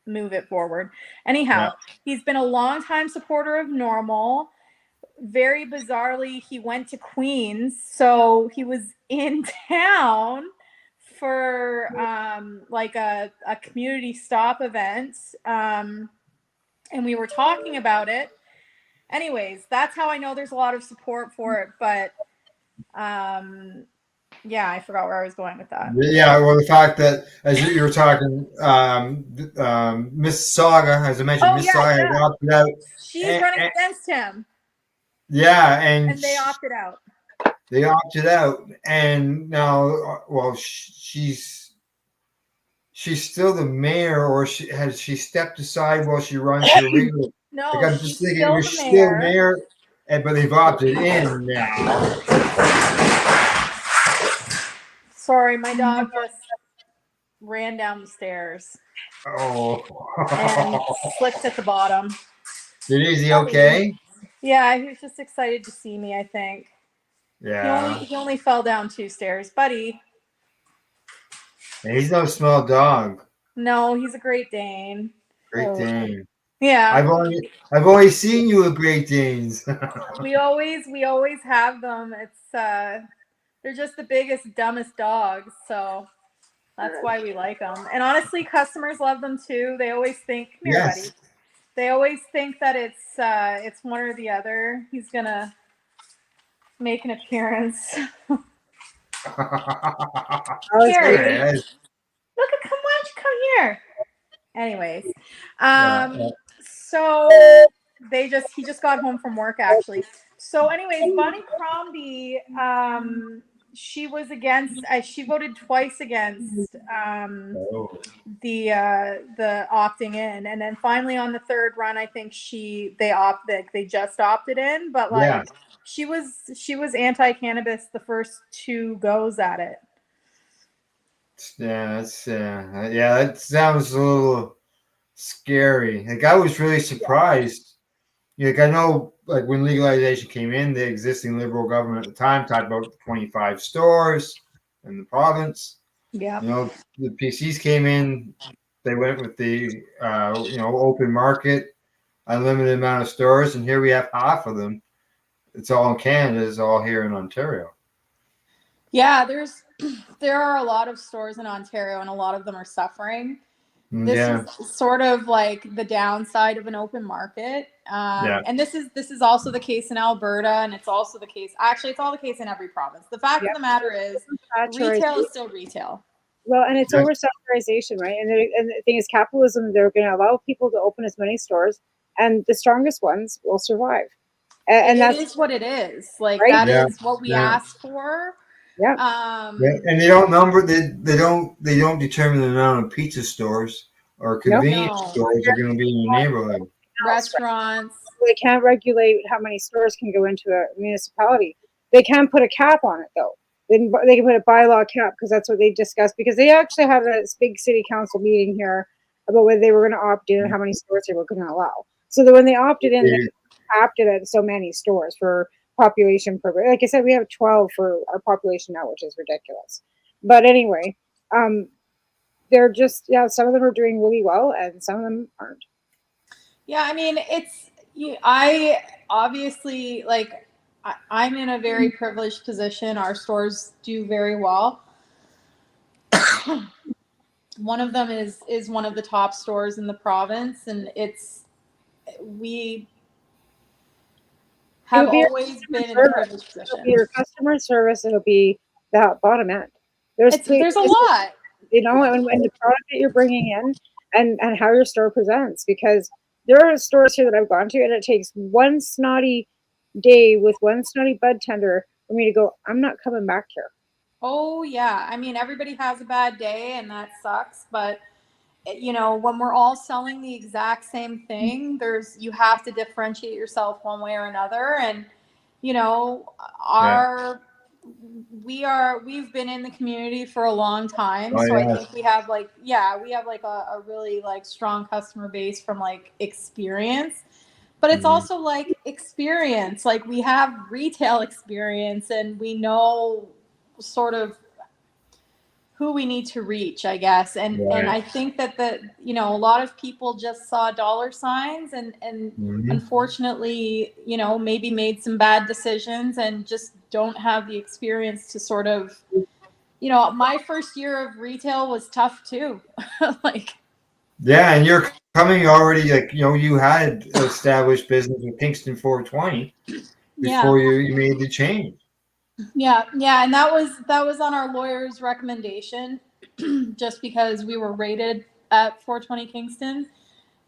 move it forward. Anyhow, he's been a longtime supporter of NORML. Very bizarrely, he went to Queens, so he was in town for like a community stop event, and we were talking about it. Anyways, that's how I know there's a lot of support for it, but yeah, I forgot where I was going with that. Yeah, well, the fact that as you were talking, Mississauga, as I mentioned, Mississauga had opted out. She's running against him. Yeah, and they opted out. They opted out, and now, well, she's still the mayor, or has she stepped aside while she runs her legal? No, like, I'm she's just thinking, still you're the still mayor. but they've opted in now. Sorry, my dog just ran down the stairs Oh. and slipped at the bottom. Is he okay? Yeah, he was just excited to see me, I think. Yeah. He only fell down 2 stairs, buddy. He's no small dog. No, he's a Great Dane. Great Dane. Yeah. I've always seen you with Great Danes. we always have them. It's they're just the biggest, dumbest dogs, so that's why we like them. And honestly, customers love them too. They always think, come here, buddy. They always think that it's one or the other. He's gonna make an appearance. Here, look, come on, come here. Anyways, so he just got home from work actually. So anyways, Bonnie Crombie, she was against. She voted twice against the opting in, and then finally on the third run, I think they just opted in, but like she was anti-cannabis the first 2 goes at it. Yeah, that sounds a little scary. Like I was really surprised. Like I know, like when legalization came in, the existing Liberal government at the time talked about 25 stores in the province. Yeah. You know, the PCs came in, they went with the open market, unlimited amount of stores, and here we have half of them. It's all in Canada, it's all here in Ontario. Yeah, there are a lot of stores in Ontario, and a lot of them are suffering. This is sort of like the downside of an open market. And this is also the case in Alberta, and it's also the case. Actually, it's all the case in every province. The fact of the matter is, retail is still retail. Well, and it's oversaturation, right? And the thing is, capitalism, they're going to allow people to open as many stores, and the strongest ones will survive. And that is what it is. Like that is what we asked for. Yeah. And they don't they don't determine the amount of pizza stores or convenience stores are going to be in your neighborhood. Restaurants. They can't regulate how many stores can go into a municipality. They can't put a cap on it though. They can put a bylaw cap because that's what they discussed, because they actually had a big city council meeting here about whether they were going to opt in and how many stores they were going to allow. So that when they opted in, they capped it at so many stores for population purpose. Like I said, we have 12 for our population now, which is ridiculous. But anyway, they're just some of them are doing really well and some of them aren't. Yeah, I mean, I obviously, like, I'm in a very privileged position. Our stores do very well. One of them is one of the top stores in the province, and we have always been in a privileged position. It'll be your customer service. It'll be the bottom end. There's a lot. You know, and the product that you're bringing in and how your store presents, because there are stores here that I've gone to, and it takes one snotty day with one snotty bud tender for me to go, I'm not coming back here. Oh, yeah. I mean, everybody has a bad day, and that sucks. But, you know, when we're all selling the exact same thing, you have to differentiate yourself one way or another. And, you know, we've been in the community for a long time. I think we have a really like strong customer base from like experience. But it's also like experience. Like we have retail experience, and we know sort of who we need to reach, I guess. And I think that a lot of people just saw dollar signs and unfortunately, you know, maybe made some bad decisions and just don't have the experience to sort of, you know, my first year of retail was tough too. And you're coming already, like, you know, you had established business with Kingston 420 before you made the change. Yeah, and that was on our lawyer's recommendation, just because we were rated at 420 Kingston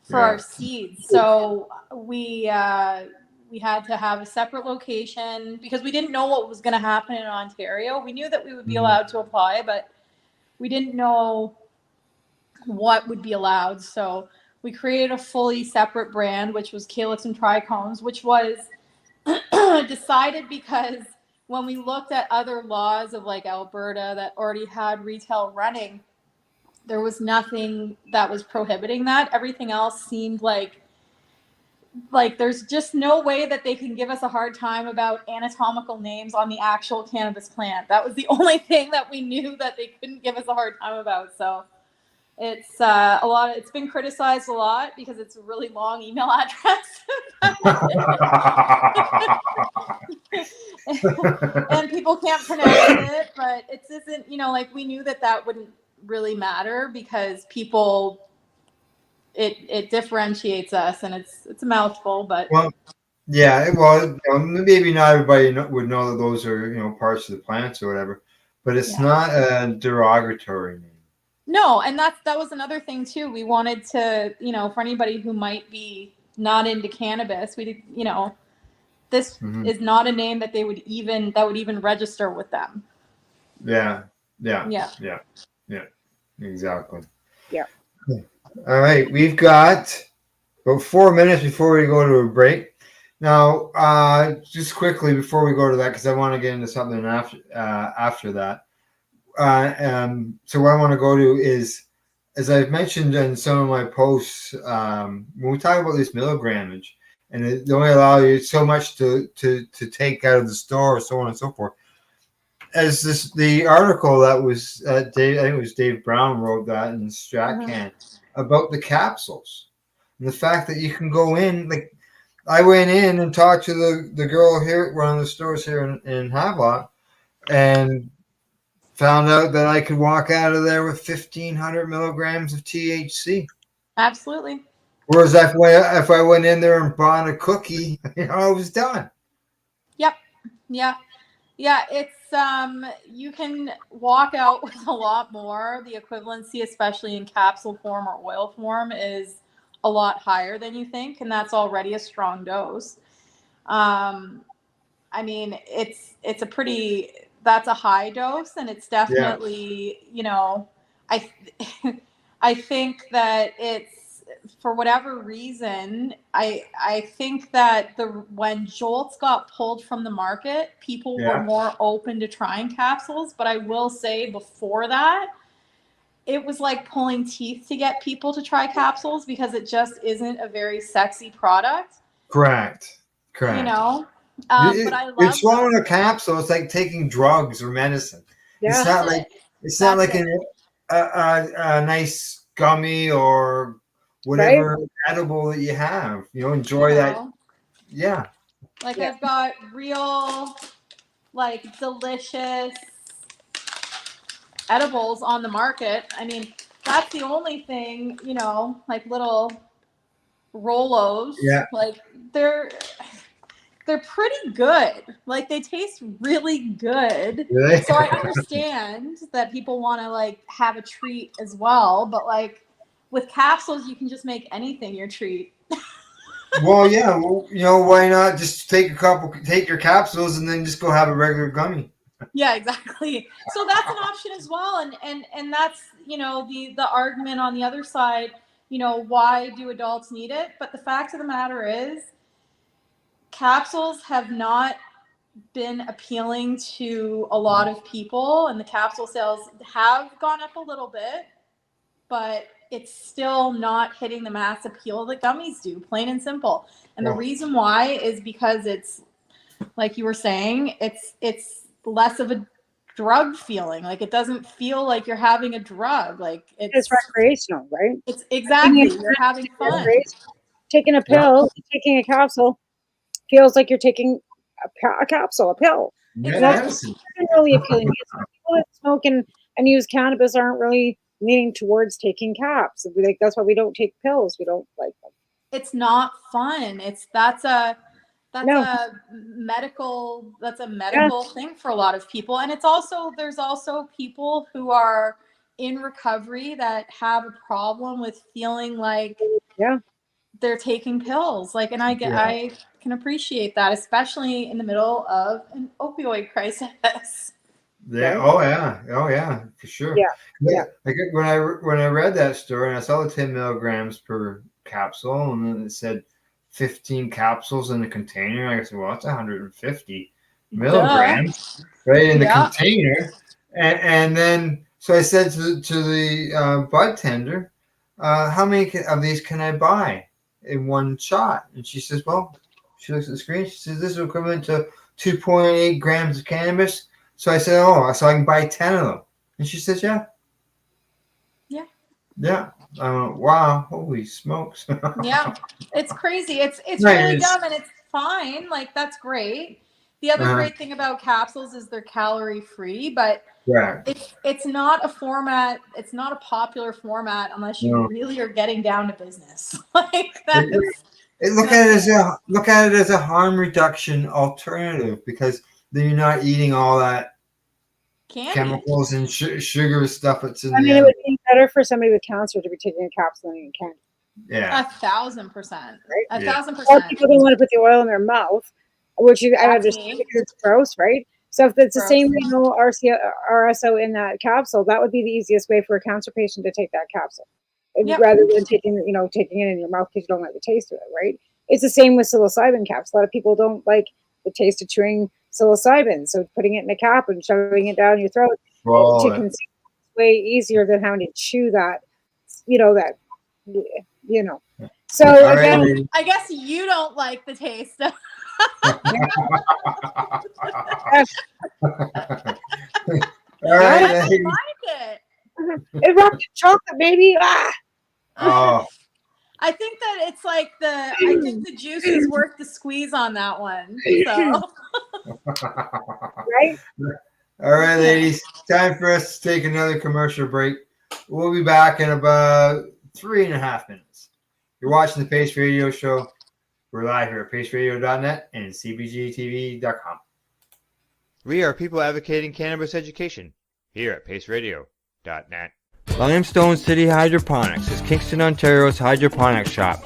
for our seeds. So we had to have a separate location because we didn't know what was going to happen in Ontario. We knew that we would be allowed to apply, but we didn't know what would be allowed. So we created a fully separate brand, which was Calyx Trichomes, which was decided because when we looked at other laws of like Alberta that already had retail running, there was nothing that was prohibiting that. Everything else seemed like there's just no way that they can give us a hard time about anatomical names on the actual cannabis plant. That was the only thing that we knew that they couldn't give us a hard time about. So it's it's been criticized a lot because it's a really long email address. And people can't pronounce it, but it isn't, like we knew that wouldn't really matter because people, it differentiates us, and it's a mouthful, but maybe not everybody would know that those are parts of the plants or whatever, but it's not a derogatory name. No, and that was another thing too. We wanted to, for anybody who might be not into cannabis, we did, this is not a name that would even register with them. Yeah, exactly. Yeah. All right, we've got about 4 minutes before we go to a break. Now, just quickly before we go to that, because I want to get into something after that. So what I want to go to is, as I've mentioned in some of my posts, when we talk about this milligrammage, and they only allow you so much to take out of the store, so on and so forth. As the article that was Dave, I think it was Dave Brown wrote that in StratCan about the capsules and the fact that you can go in. Like, I went in and talked to the girl here at one of the stores here in Havelock, and found out that I could walk out of there with 1,500 milligrams of THC. Absolutely. Whereas if I went in there and bought a cookie, I was done. Yep. Yeah. It's you can walk out with a lot more. The equivalency, especially in capsule form or oil form, is a lot higher than you think, and that's already a strong dose. I mean, that's a high dose, and it's definitely, I think that it's, for whatever reason, I think that when Jolts got pulled from the market, people were more open to trying capsules. But I will say, before that, it was like pulling teeth to get people to try capsules because it just isn't a very sexy product. Correct. But I love you're swallowing a capsule. It's like taking drugs or medicine. Yeah. It's not like a nice gummy or whatever edible that you have. Enjoy that. Yeah. Like, I've got real, like, delicious edibles on the market. I mean, that's the only thing, like little Rolos. Yeah. Like, they're pretty good. Like, they taste really good. Really? So I understand that people want to, like, have a treat as well. But, like, with capsules, you can just make anything your treat. Well, yeah. Well, why not just take your capsules and then just go have a regular gummy? Yeah, exactly. So that's an option as well. And that's, the argument on the other side, why do adults need it? But the fact of the matter is, capsules have not been appealing to a lot of people, and the capsule sales have gone up a little bit, but it's still not hitting the mass appeal that gummies do, plain and simple. And the reason why is because it's, like you were saying, it's less of a drug feeling. Like, it doesn't feel like you're having a drug. Like, it's recreational, right? It's exactly, you're having fun. Taking a pill, taking a capsule feels like you're taking a capsule, a pill. Yeah, that's really appealing. People that smoke and use cannabis aren't really leaning towards taking caps. Like, that's why we don't take pills. We don't like them. It's not fun. That's a medical thing for a lot of people. And there's also people who are in recovery that have a problem with feeling like they're taking pills. Like, and I can appreciate that, especially in the middle of an opioid crisis. Yeah. Oh yeah, for sure. Yeah. Like, when I read that story and I saw the 10 milligrams per capsule, and then it said 15 capsules in the container. I said, well, that's 150 milligrams, right, in the container. And then, so I said to the bud tender, how many of these can I buy in one shot? And she says, well, she looks at the screen. She says, this is equivalent to 2.8 grams of cannabis. So I said, oh, so I can buy 10 of them. And she says, yeah. Yeah. Wow. Holy smokes. Yeah. It's crazy. It's Right, really it's- dumb, and it's fine. Like, that's great. The other great thing about capsules is they're calorie free, but it's not a format. It's not a popular format unless you really are getting down to business. Like that. Look at it as a harm reduction alternative, because then you're not eating all that chemicals and sugar stuff that's in there. I mean, it would be better for somebody with cancer to be taking a capsule than candy. Yeah. 1,000%. Right? 1,000%. Or people don't want to put the oil in their mouth, which I understand because it's gross, right? So if it's the same, RSO in that capsule, that would be the easiest way for a cancer patient to take that capsule, rather than taking it in your mouth because you don't like the taste of it, right? It's the same with psilocybin caps. A lot of people don't like the taste of chewing psilocybin, so putting it in a cap and shoving it down your throat is way easier than having to chew that, So again, I guess you don't like the taste of. All right, I don't like it. It wrapped in chocolate, maybe. Oh. I think that it's like I think the juice is worth the squeeze on that one. So. Right? All right, ladies, time for us to take another commercial break. We'll be back in about 3.5 minutes. You're watching the Pace Radio Show. We're live here at paceradio.net and cbgtv.com. We are people advocating cannabis education here at paceradio.net. Limestone City Hydroponics is Kingston, Ontario's hydroponics shop.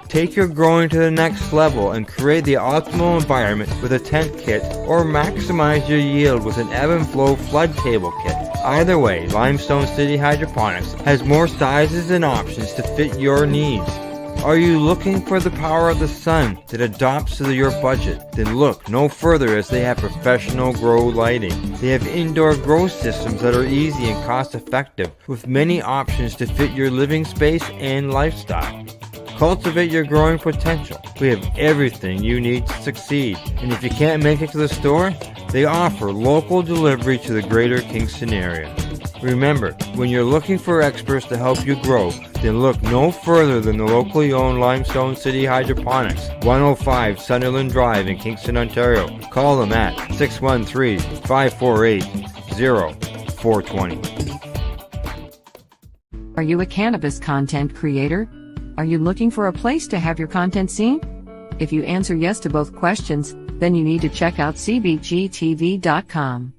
Take your growing to the next level and create the optimal environment with a tent kit, or maximize your yield with an ebb and flow flood table kit. Either way, Limestone City Hydroponics has more sizes and options to fit your needs. Are you looking for the power of the sun that adapts to your budget? Then look no further, as they have professional grow lighting. They have indoor grow systems that are easy and cost effective, with many options to fit your living space and lifestyle. Cultivate your growing potential. We have everything you need to succeed. And if you can't make it to the store, they offer local delivery to the greater Kingston area. Remember, when you're looking for experts to help you grow, then look no further than the locally owned Limestone City Hydroponics, 105 Sunderland Drive in Kingston, Ontario. Call them at 613-548-0420. Are you a cannabis content creator? Are you looking for a place to have your content seen? If you answer yes to both questions, then you need to check out cbgtv.com.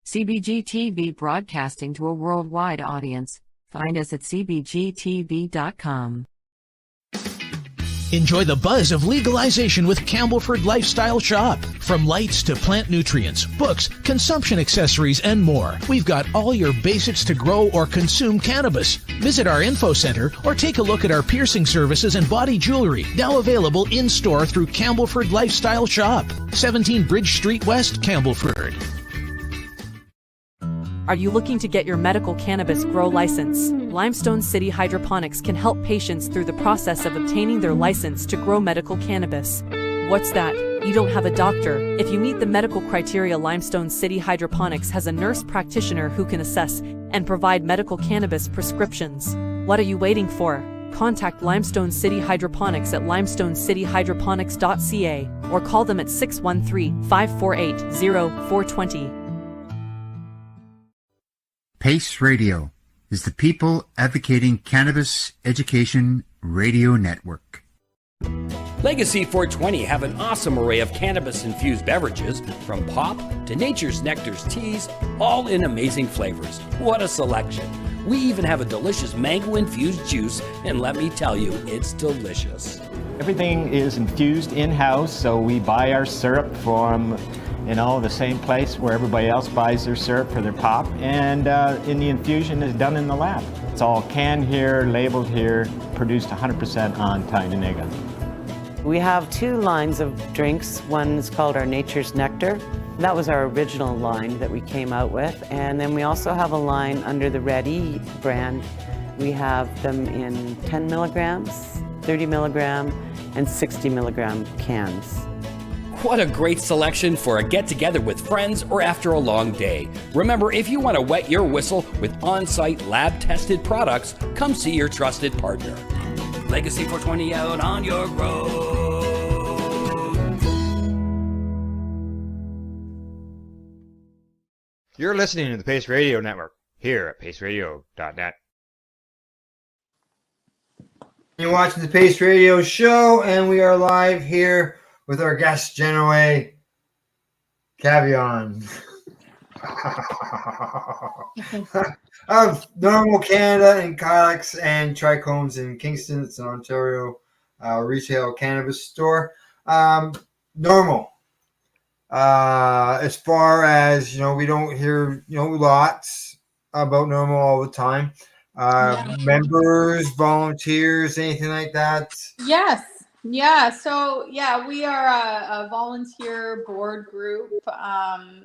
CBG TV, broadcasting to a worldwide audience. Find us at cbgtv.com. Enjoy the buzz of legalization with Campbellford Lifestyle Shop. From lights to plant nutrients, books, consumption accessories, and more, we've got all your basics to grow or consume cannabis. Visit our info center or take a look at our piercing services and body jewelry, now available in-store through Campbellford Lifestyle Shop, 17 Bridge Street West, Campbellford. Are you looking to get your medical cannabis grow license? Limestone City Hydroponics can help patients through the process of obtaining their license to grow medical cannabis. What's that? You don't have a doctor. If you meet the medical criteria, Limestone City Hydroponics has a nurse practitioner who can assess and provide medical cannabis prescriptions. What are you waiting for? Contact Limestone City Hydroponics at limestonecityhydroponics.ca or call them at 613-548-0420. Pace Radio is the people advocating cannabis education radio network. Legacy 420 have an awesome array of cannabis-infused beverages, from pop to Nature's Nectar's teas, all in amazing flavors. What a selection! We even have a delicious mango-infused juice, and let me tell you, it's delicious. Everything is infused in-house, so we buy our syrup from the same place where everybody else buys their syrup for their pop, and the infusion is done in the lab. It's all canned here, labeled here, produced 100% on Tyndonega. We have 2 lines of drinks. One's called our Nature's Nectar. That was our original line that we came out with. And then we also have a line under the Red E brand. We have them in 10 milligrams, 30 milligram, and 60 milligram cans. What a great selection for a get-together with friends or after a long day. Remember, if you want to wet your whistle with on-site lab-tested products, come see your trusted partner. Legacy 420 out on your road. You're listening to the Pace Radio Network here at paceradio.net. You're watching the Pace Radio Show, and we are live here with our guest, Jennawae Cavion of NORML Canada and Calyx Trichomes in Kingston. It's an Ontario retail cannabis store. NORML. As far as, we don't hear, lots about NORML all the time. Members, volunteers, anything like that? Yes. Yeah. So we are a volunteer board group.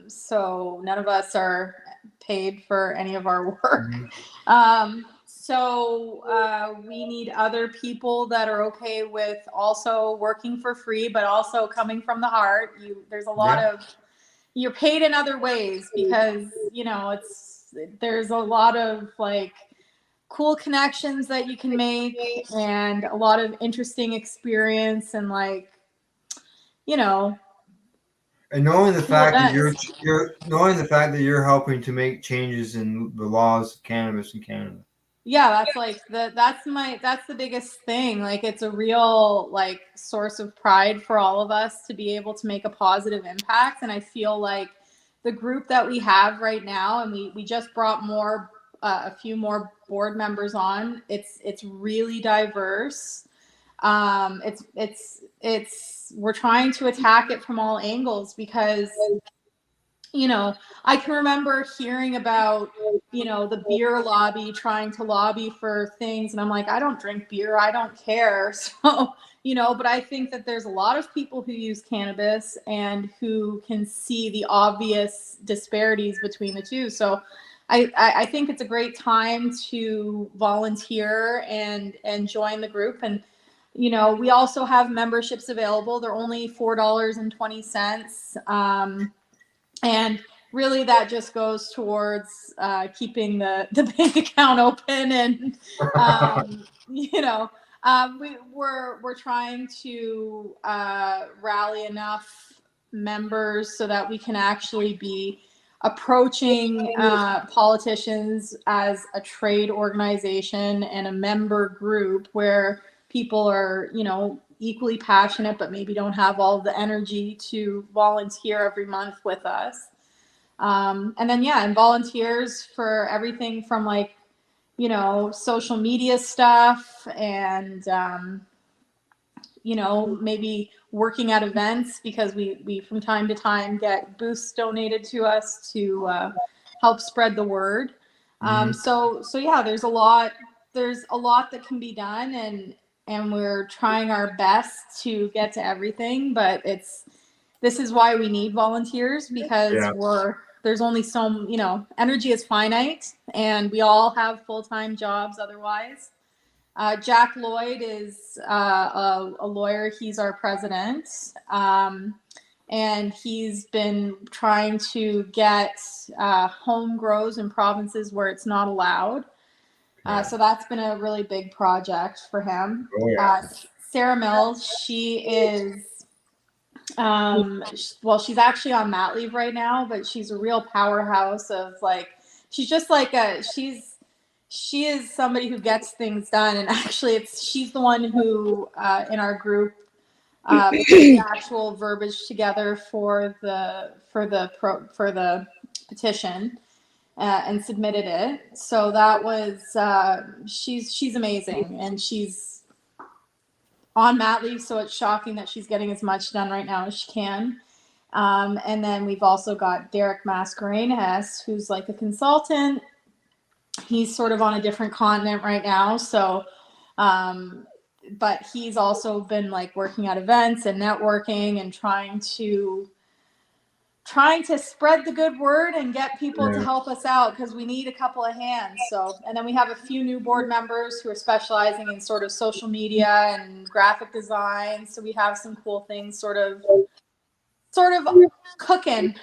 So none of us are paid for any of our work. So we need other people that are okay with also working for free, but also coming from the heart. There's a lot of, you're paid in other ways because, there's a lot of cool connections that you can make and a lot of interesting experience and and knowing the fact that you're helping to make changes in the laws of cannabis in Canada. Yeah, that's the biggest thing. It's a real source of pride for all of us to be able to make a positive impact. And I feel like the group that we have right now, and we just brought a few more board members on. It's really diverse. We're trying to attack it from all angles because, I can remember hearing about, the beer lobby trying to lobby for things. And I'm like, I don't drink beer. I don't care. So, but I think that there's a lot of people who use cannabis and who can see the obvious disparities between the two. So I think it's a great time to volunteer and join the group. And, we also have memberships available. They're only $4.20. And really that just goes towards keeping the bank account open. And, we're trying to rally enough members so that we can actually be approaching politicians as a trade organization and a member group where people are, equally passionate, but maybe don't have all the energy to volunteer every month with us. And then, and volunteers for everything from social media stuff and, maybe working at events because we from time to time get booths donated to us to help spread the word. So there's a lot that can be done and we're trying our best to get to everything, but this is why we need volunteers because there's only energy is finite and we all have full-time jobs otherwise. Jack Lloyd is a lawyer. He's our president. And he's been trying to get home grows in provinces where it's not allowed. So that's been a really big project for him. Sarah Mills, she is, she's actually on mat leave right now, but she's a real powerhouse of she's just she is somebody who gets things done. And actually she's the one who, in our group, put the actual verbiage together for the petition. And submitted it. So that was she's amazing and she's on mat leave, so it's shocking that she's getting as much done right now as she can. And then we've also got Derek Mascarenas, who's a consultant. He's sort of on a different continent right now, so but he's also been like working at events and networking and trying to spread the good word and get people to help us out, because we need a couple of hands. So, and then we have a few new board members who are specializing in sort of social media and graphic design. So we have some cool things sort of cooking.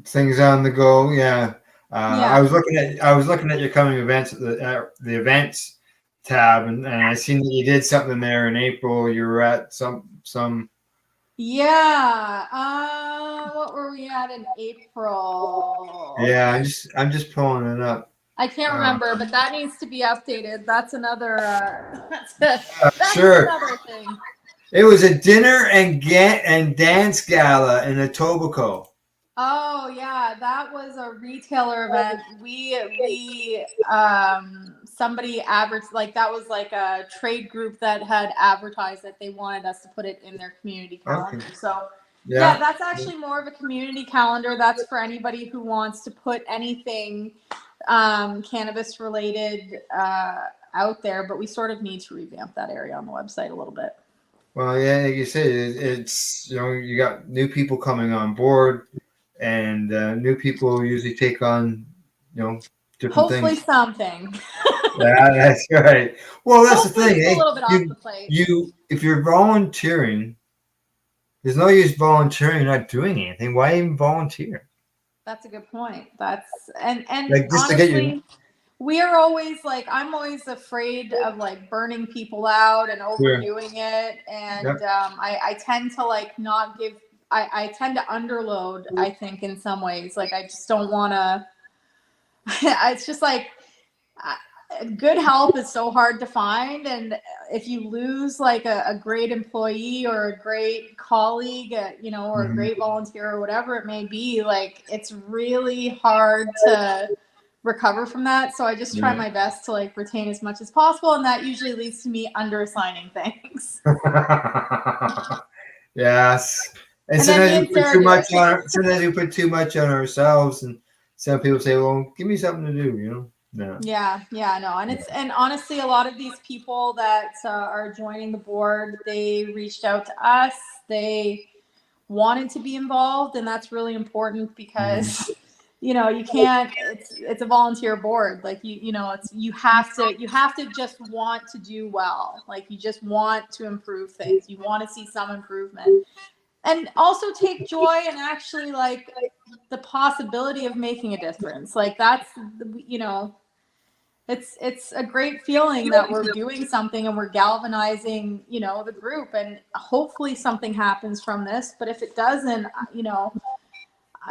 Things on the go. Yeah. I was looking at your coming events, the events tab, and I seen that you did something there in April. You were at some. Yeah. What were we at in April? Yeah, I'm just pulling it up. I can't remember, but that needs to be updated. That's another. That's sure. another thing. It was a dinner and dance gala in Etobicoke. Oh yeah, that was a retailer event. Somebody advertised, like that was like a trade group that had advertised that they wanted us to put it in their community calendar. Okay. So yeah, that's actually more of a community calendar. That's for anybody who wants to put anything cannabis related out there, but we sort of need to revamp that area on the website a little bit. Well, yeah, like you said, it's you got new people coming on board, and new people usually take on different hopefully things. Something. Yeah, that's right. Well, that's hopefully the thing. A little bit off the plate. If you're volunteering, there's no use volunteering not doing anything. Why even volunteer? That's a good point. That's and like just honestly, to get you. We are always like, I'm always afraid of like burning people out and overdoing it. And I tend to like not give, I tend to underload, I think, in some ways. Like, I just don't want to, it's just like, good help is so hard to find. And if you lose like a great employee or a great colleague, or a great volunteer or whatever it may be, like, it's really hard to recover from that. So I just try my best to like retain as much as possible, and that usually leads to me underassigning things. Yes. And sometimes we put too much on ourselves, and some people say, well, give me something to do, No. Yeah, no. And honestly, a lot of these people that are joining the board, they reached out to us. They wanted to be involved, and that's really important because you can't, it's a volunteer board. Like you have to just want to do well. Like, you just want to improve things. You want to see some improvement, and also take joy in actually like the possibility of making a difference. Like, that's, it's a great feeling that we're doing something and we're galvanizing, the group, and hopefully something happens from this. But if it doesn't,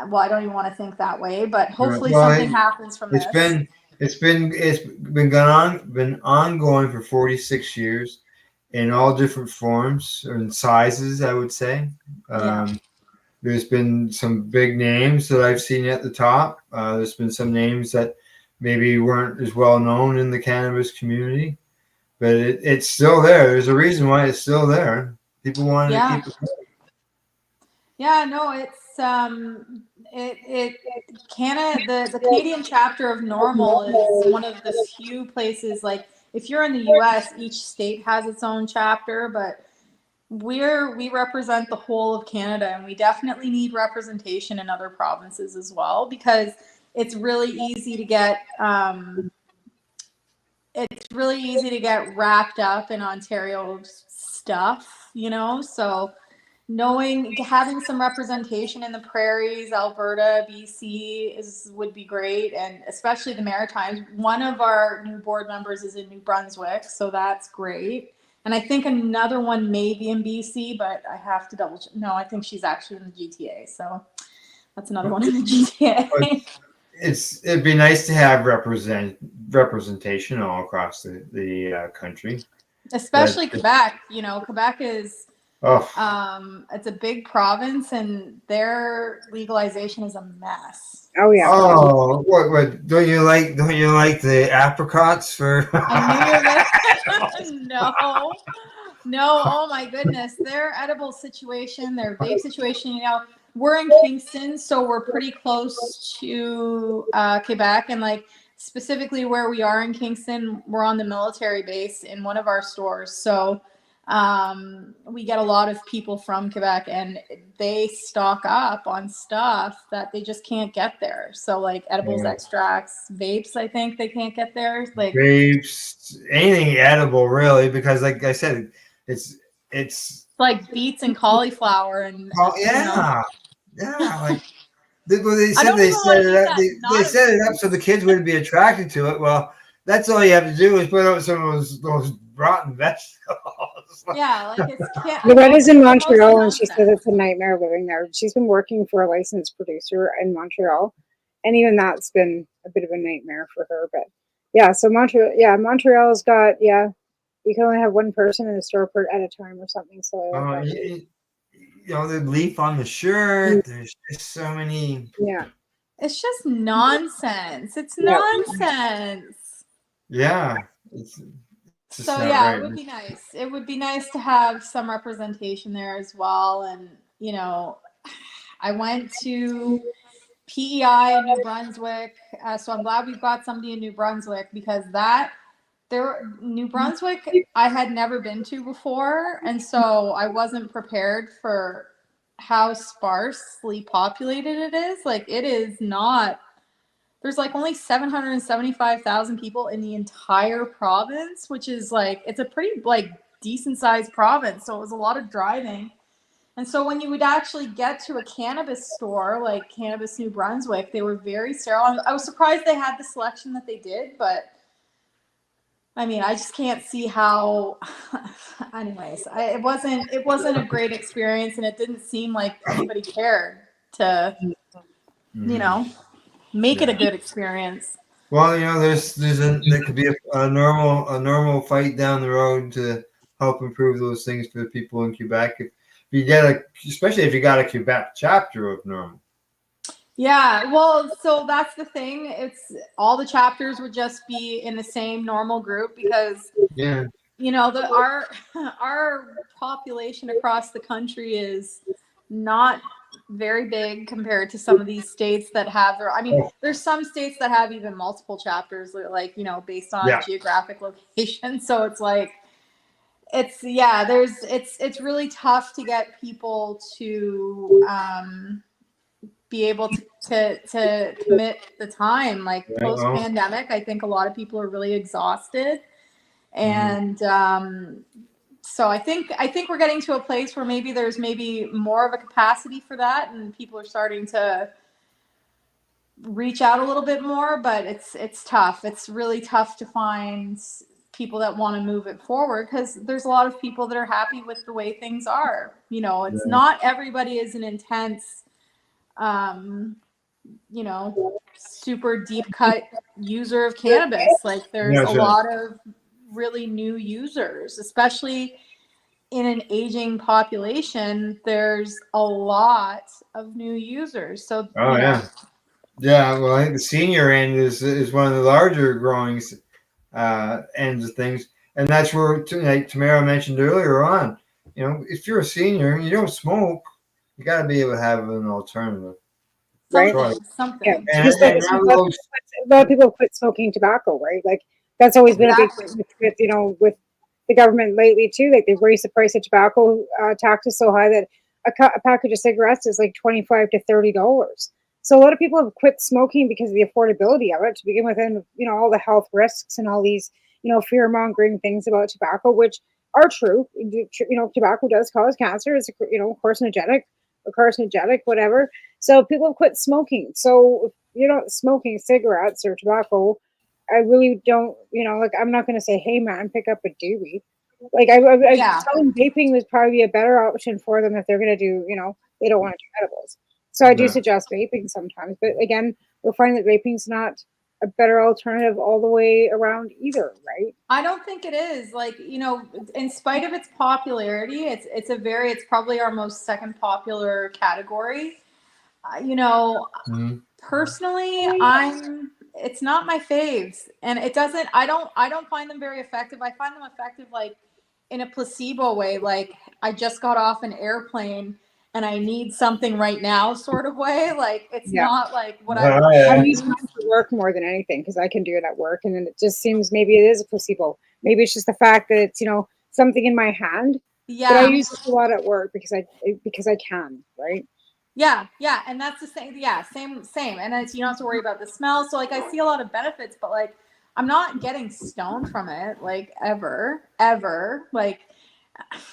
well, I don't even want to think that way, but hopefully something happens from this. It's been ongoing for 46 years in all different forms and sizes, I would say. There's been some big names that I've seen at the top. There's been some names that maybe weren't as well known in the cannabis community, but it's still there. There's a reason why it's still there. People wanted to keep it going. Yeah, no, it's Canada, the Canadian chapter of NORML is one of the few places, like, if you're in the US, each state has its own chapter, but we represent the whole of Canada, and we definitely need representation in other provinces as well, because it's really easy to get wrapped up in Ontario stuff, so having some representation in the prairies, Alberta, BC would be great, and especially the Maritimes. One of our new board members is in New Brunswick, so that's great. And I think another one may be in BC, but I have to double check. No, I think she's actually in the GTA, so that's another one in the GTA. It'd be nice to have representation all across the country, especially Quebec. Quebec is it's a big province, and their legalization is a mess. Oh yeah. Oh, what? Don't you like the apricots for? No. Oh my goodness, their edible situation, their vape situation. We're in Kingston, so we're pretty close to Quebec, and like specifically where we are in Kingston, we're on the military base in one of our stores. So We get a lot of people from Quebec, and they stock up on stuff that they just can't get there. So like edibles, extracts, vapes, I think they can't get there. Like vapes, anything edible, really, because like I said, it's like beets and cauliflower and yeah, like they I don't even set want to it eat up. that. They set it up so the kids wouldn't be attracted to it. Well, that's all you have to do is put out some of those rotten vegetables. Yeah, like it's Loretta's in Montreal, and she says it's a nightmare living there. She's been working for a licensed producer in Montreal, and even that's been a bit of a nightmare for her. But yeah, so Montreal's got you can only have one person in the store at a time or something. So you know, the leaf on the shirt. There's just so many. Yeah, it's just nonsense. It's nonsense. Yeah. So yeah, it would be nice. It would be nice to have some representation there as well. And you know, I went to PEI in New Brunswick, so I'm glad we've got somebody in New Brunswick, because New Brunswick I had never been to before, and so I wasn't prepared for how sparsely populated it is. Like it is not. There's like only 775,000 people in the entire province, which is like, it's a pretty like decent sized province. So it was a lot of driving. And so when you would actually get to a cannabis store, like Cannabis New Brunswick, they were very sterile. I was surprised they had the selection that they did, but I mean, I just can't see how, anyways, it wasn't a great experience, and it didn't seem like anybody cared to, you know, make it a good experience. Well, you know, there could be a normal fight down the road to help improve those things for the people in Quebec. If you get especially if you got a Quebec chapter of NORML. Yeah, well, so that's the thing. It's all the chapters would just be in the same NORML group, because you know, our population across the country is not very big compared to some of these states that have there's some states that have even multiple chapters, like, you know, based on geographic location. So it's like it's really tough to get people to be able to commit the time. Like post pandemic, I think a lot of people are really exhausted, and so I think we're getting to a place where there's more of a capacity for that, and people are starting to reach out a little bit more. But it's tough. It's really tough to find people that want to move it forward, because there's a lot of people that are happy with the way things are. You know, it's not everybody is an intense, you know, super deep cut user of cannabis. Like there's a lot of really new users, especially in an aging population. There's a lot of new users. So well, I think the senior end is one of the larger growing ends of things, and that's where, like Tamara mentioned earlier on, you know, if you're a senior and you don't smoke, you got to be able to have an alternative. Something. Yeah. A lot of people quit smoking tobacco, right? Like that's always been a big thing with, you know, with the government lately too. Like they've raised the price of tobacco taxes so high that a package of cigarettes is like $25 to $30. So a lot of people have quit smoking because of the affordability of it to begin with, and you know, all the health risks and all these, you know, fear mongering things about tobacco, which are true. You know, tobacco does cause cancer. It's, you know, carcinogenic, whatever. So people quit smoking. So if you're not smoking cigarettes or tobacco, I really don't, you know, like I'm not going to say, hey man, pick up a doobie. Like I tell them vaping would probably be a better option for them if they're going to do, you know, they don't want to do edibles. So I do suggest vaping sometimes, but again, we'll find that vaping's not a better alternative all the way around either, right? I don't think it is. Like, you know, in spite of its popularity, it's probably our most second popular category. You know, personally, it's not my faves, and I don't find them very effective. I find them effective like in a placebo way, like I just got off an airplane and I need something right now sort of way. Like it's not like what I use mine for work more than anything, because I can do it at work, and then it just seems maybe it is a placebo. Maybe it's just the fact that it's, you know, something in my hand. Yeah. But I use this a lot at work because I can, right? Yeah, yeah, and that's the same. Yeah, same. And it's, you don't have to worry about the smell. So like, I see a lot of benefits, but like, I'm not getting stoned from it, like ever, like,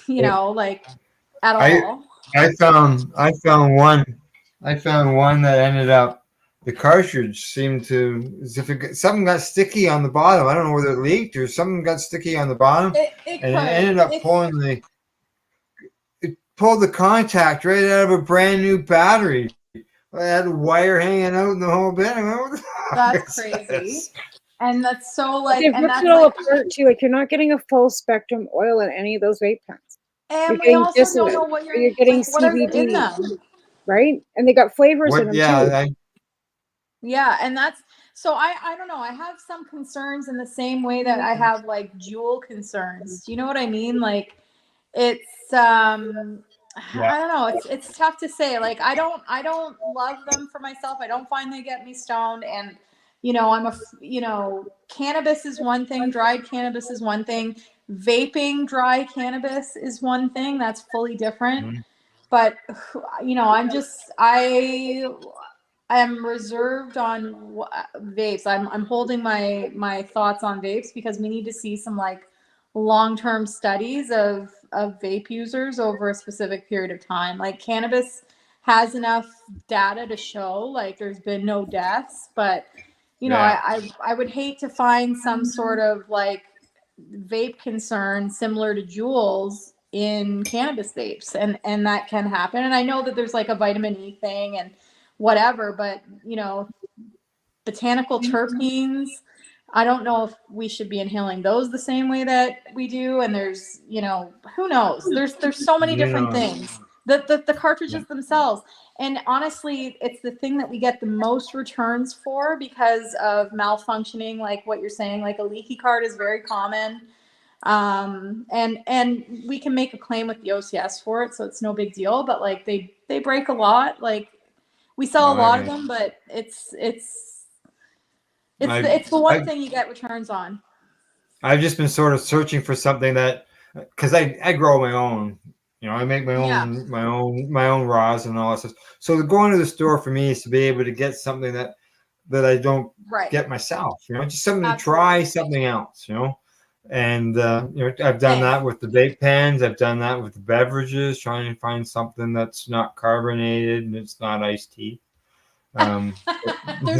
you know, like at all. I found one that ended up, the cartridge seemed to, as if something got sticky on the bottom. I don't know whether it leaked or something got sticky on the bottom, It ended up pulling pulled the contact right out of a brand new battery. I had a wire hanging out in the whole bit. That's crazy. And that's so like, they've ripped it all apart too. Like, you're not getting a full spectrum oil in any of those vape pens. And we also don't know what you're getting, like, what are in CBD, them, right? And they got flavors in them too. Yeah, and that's so I don't know. I have some concerns in the same way that I have like Juul concerns. Do you know what I mean? Like, it's I don't know. It's tough to say. Like, I don't love them for myself. I don't find they get me stoned. And you know, cannabis is one thing. Dried cannabis is one thing. Vaping dry cannabis is one thing. That's fully different. But you know, I am reserved on vapes. I'm holding my thoughts on vapes because we need to see some like long-term studies of vape users over a specific period of time. Like, cannabis has enough data to show like there's been no deaths, but you know, I would hate to find some sort of like vape concern similar to Juul's in cannabis vapes, and that can happen. And I know that there's like a vitamin E thing and whatever, but you know, botanical terpenes, I don't know if we should be inhaling those the same way that we do. And there's, you know, who knows? There's so many different things. The cartridges themselves. And honestly, it's the thing that we get the most returns for because of malfunctioning, like what you're saying, like a leaky cart is very common. And we can make a claim with the OCS for it, so it's no big deal, but like they break a lot. Like, we sell a lot of them, but it's the one thing you get returns on. I've just been sort of searching for something that, because I grow my own, you know, I make my own rosin and all that stuff. So going to the store for me is to be able to get something that I don't get myself, you know, just something to try something else, you know. And you know, I've done that with the vape pens. I've done that with the beverages, trying to find something that's not carbonated and it's not iced tea. There's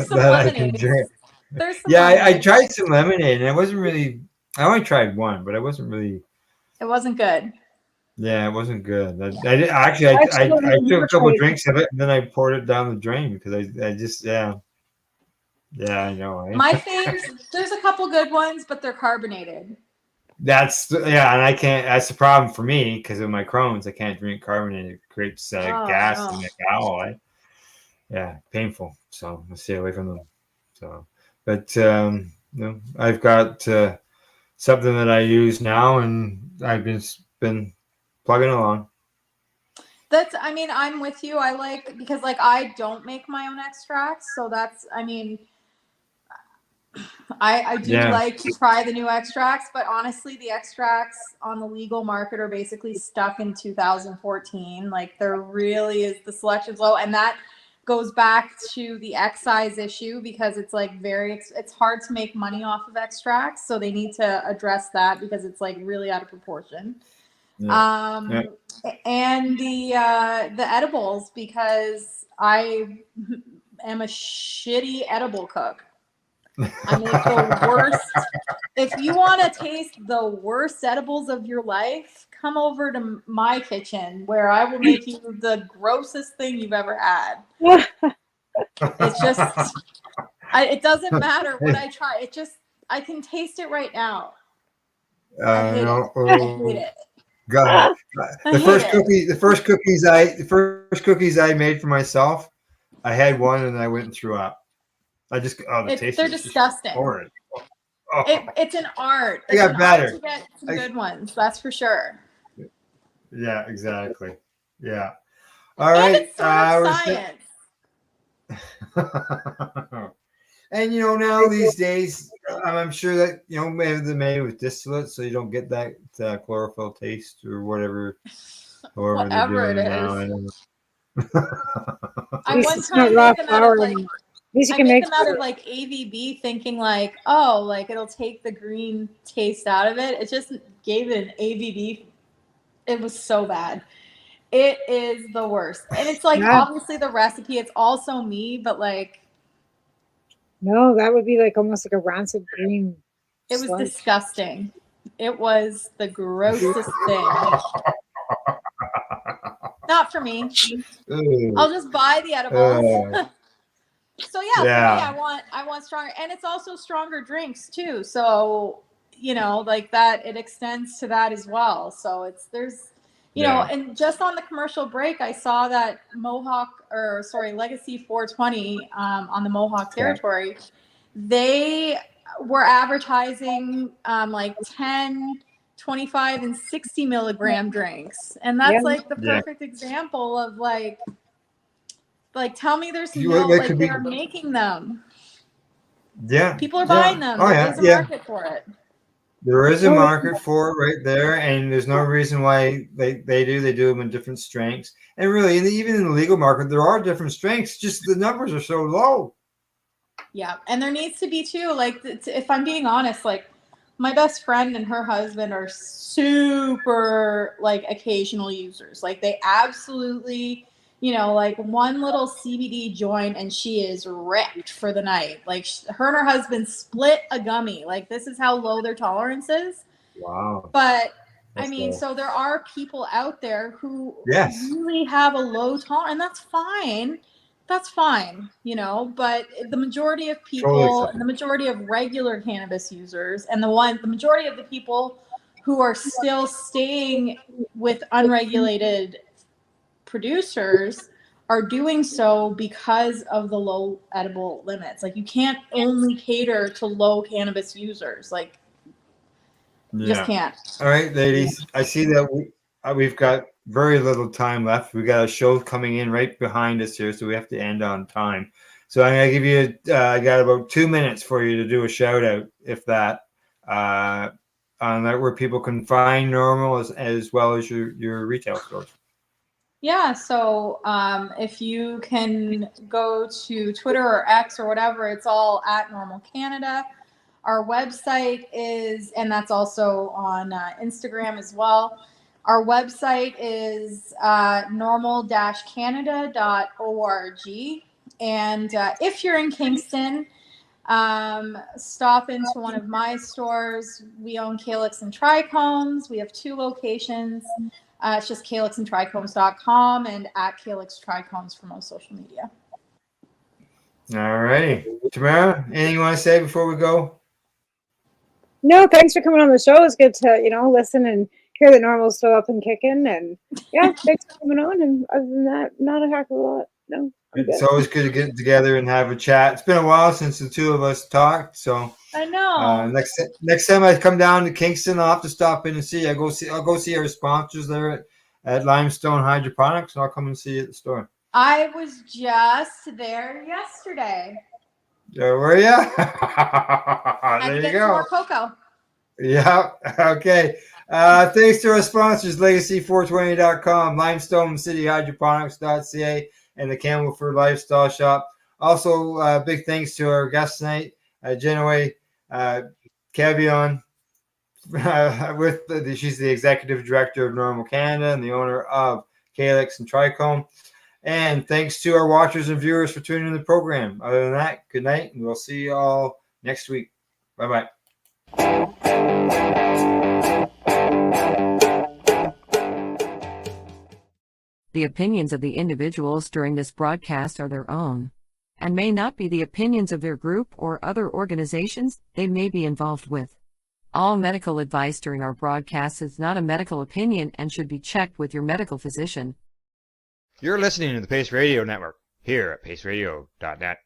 some that I can drink. I tried some lemonade, and it wasn't really. I only tried one, but it wasn't really. It wasn't good. Yeah, it wasn't good. I did actually. I took a couple of drinks of it, and then I poured it down the drain because I just yeah, I know. Right? My faves, there's a couple good ones, but they're carbonated. And I can't. That's the problem for me because of my Crohn's. I can't drink carbonated. It creates gas in the bowel. Yeah, painful. So I stay away from them. So, but you know, I've got something that I use now, and I've been plugging along. That's, I mean, I'm with you. I like, because like I don't make my own extracts, so that's, I mean, I do like to try the new extracts, but honestly, the extracts on the legal market are basically stuck in 2014. Like, there really is, the selection's low, and that goes back to the excise issue because it's like it's hard to make money off of extracts, so they need to address that because it's like really out of proportion. And the edibles, because I am a shitty edible cook. I make the worst. If you want to taste the worst edibles of your life, come over to my kitchen where I will make you the grossest thing you've ever had. It's just, it doesn't matter what I try. I can taste it right now. I hate it. God, the first cookies I made for myself, I had one and I went and threw up. I just the taste. They're disgusting. It's an art. They got better. To get some good ones, that's for sure. Yeah, exactly. Yeah. All right. It's science. And now these days, I'm sure that maybe they're made with distillate, so you don't get that chlorophyll taste or whatever. However they're Whatever doing it it now. is. I don't know. I At least one it's time not raw made them out flour of like anymore. At least you I can made make them out of like AVB, thinking like, oh, like it'll take the green taste out of it. It just gave it an AVB. It was so bad. It is the worst. And it's like Yeah. obviously the recipe, it's also me, but like No, that would be like almost like a rancid green. it was sludge. disgusting. It was the grossest thing. Not for me. I'll just buy the edibles. So yeah, for me, I want stronger, and it's also stronger drinks too. So like that, it extends to that as well. So there's and just on the commercial break, I saw that Legacy 420 on the Mohawk territory, they were advertising like 10, 25, and 60 milligram drinks, and that's like the perfect example of like tell me there's they're making them. Yeah. People are buying them. There is a market for it. There is a market for it right there, and there's no reason why they do them in different strengths. And really, even in the legal market, there are different strengths. Just the numbers are so low. Yeah, and there needs to be too. Like, if I'm being honest, like my best friend and her husband are super like occasional users. Like they absolutely. Like one little CBD joint and she is wrecked for the night. Like her and her husband split a gummy. Like this is how low their tolerance is. Wow. But I mean, so there are people out there who really have a low tolerance, and that's fine. That's fine, but the majority of people and the majority of regular cannabis users and the majority of the people who are still staying with unregulated producers are doing so because of the low edible limits. Like you can't only cater to low cannabis users. Like you just can't. All right, ladies. I see that we've got very little time left. We got a show coming in right behind us here, so we have to end on time. So I'm gonna give you. I got about 2 minutes for you to do a shout out, if that, on that where people can find NORML as well as your retail stores. Yeah, so if you can go to Twitter or X or whatever, it's all at NORML Canada. Our website is, and that's also on Instagram as well. Our website is normal-canada.org. And if you're in Kingston, stop into one of my stores. We own Calyx and Trichomes. We have 2 locations. It's just calyxandtrichomes.com and at Calyx Trichomes for most social media. All righty. Tamara, anything you want to say before we go? No, thanks for coming on the show. It's good to, listen and hear that NORML's still up and kicking. And yeah, thanks for coming on. And other than that, not a heck of a lot. No. It's always good to get together and have a chat. It's been a while since the 2 of us talked, so I know. Next time I come down to Kingston, I'll have to stop in and see. I'll go see our sponsors there at Limestone Hydroponics, and I'll come and see you at the store. I was just there yesterday. Were you? There you go. More cocoa. Yeah. Okay. Thanks to our sponsors, Legacy420.com, LimestoneCityHydroponics.ca, and the Campbellford Lifestyle Shop. Also, big thanks to our guest tonight, Jennawae Cavion. She's the executive director of NORML Canada and the owner of Calyx and Trichome. And thanks to our watchers and viewers for tuning in the program. Other than that, good night, and we'll see you all next week. Bye-bye. The opinions of the individuals during this broadcast are their own, and may not be the opinions of their group or other organizations they may be involved with. All medical advice during our broadcast is not a medical opinion and should be checked with your medical physician. You're listening to the Pace Radio Network here at paceradio.net.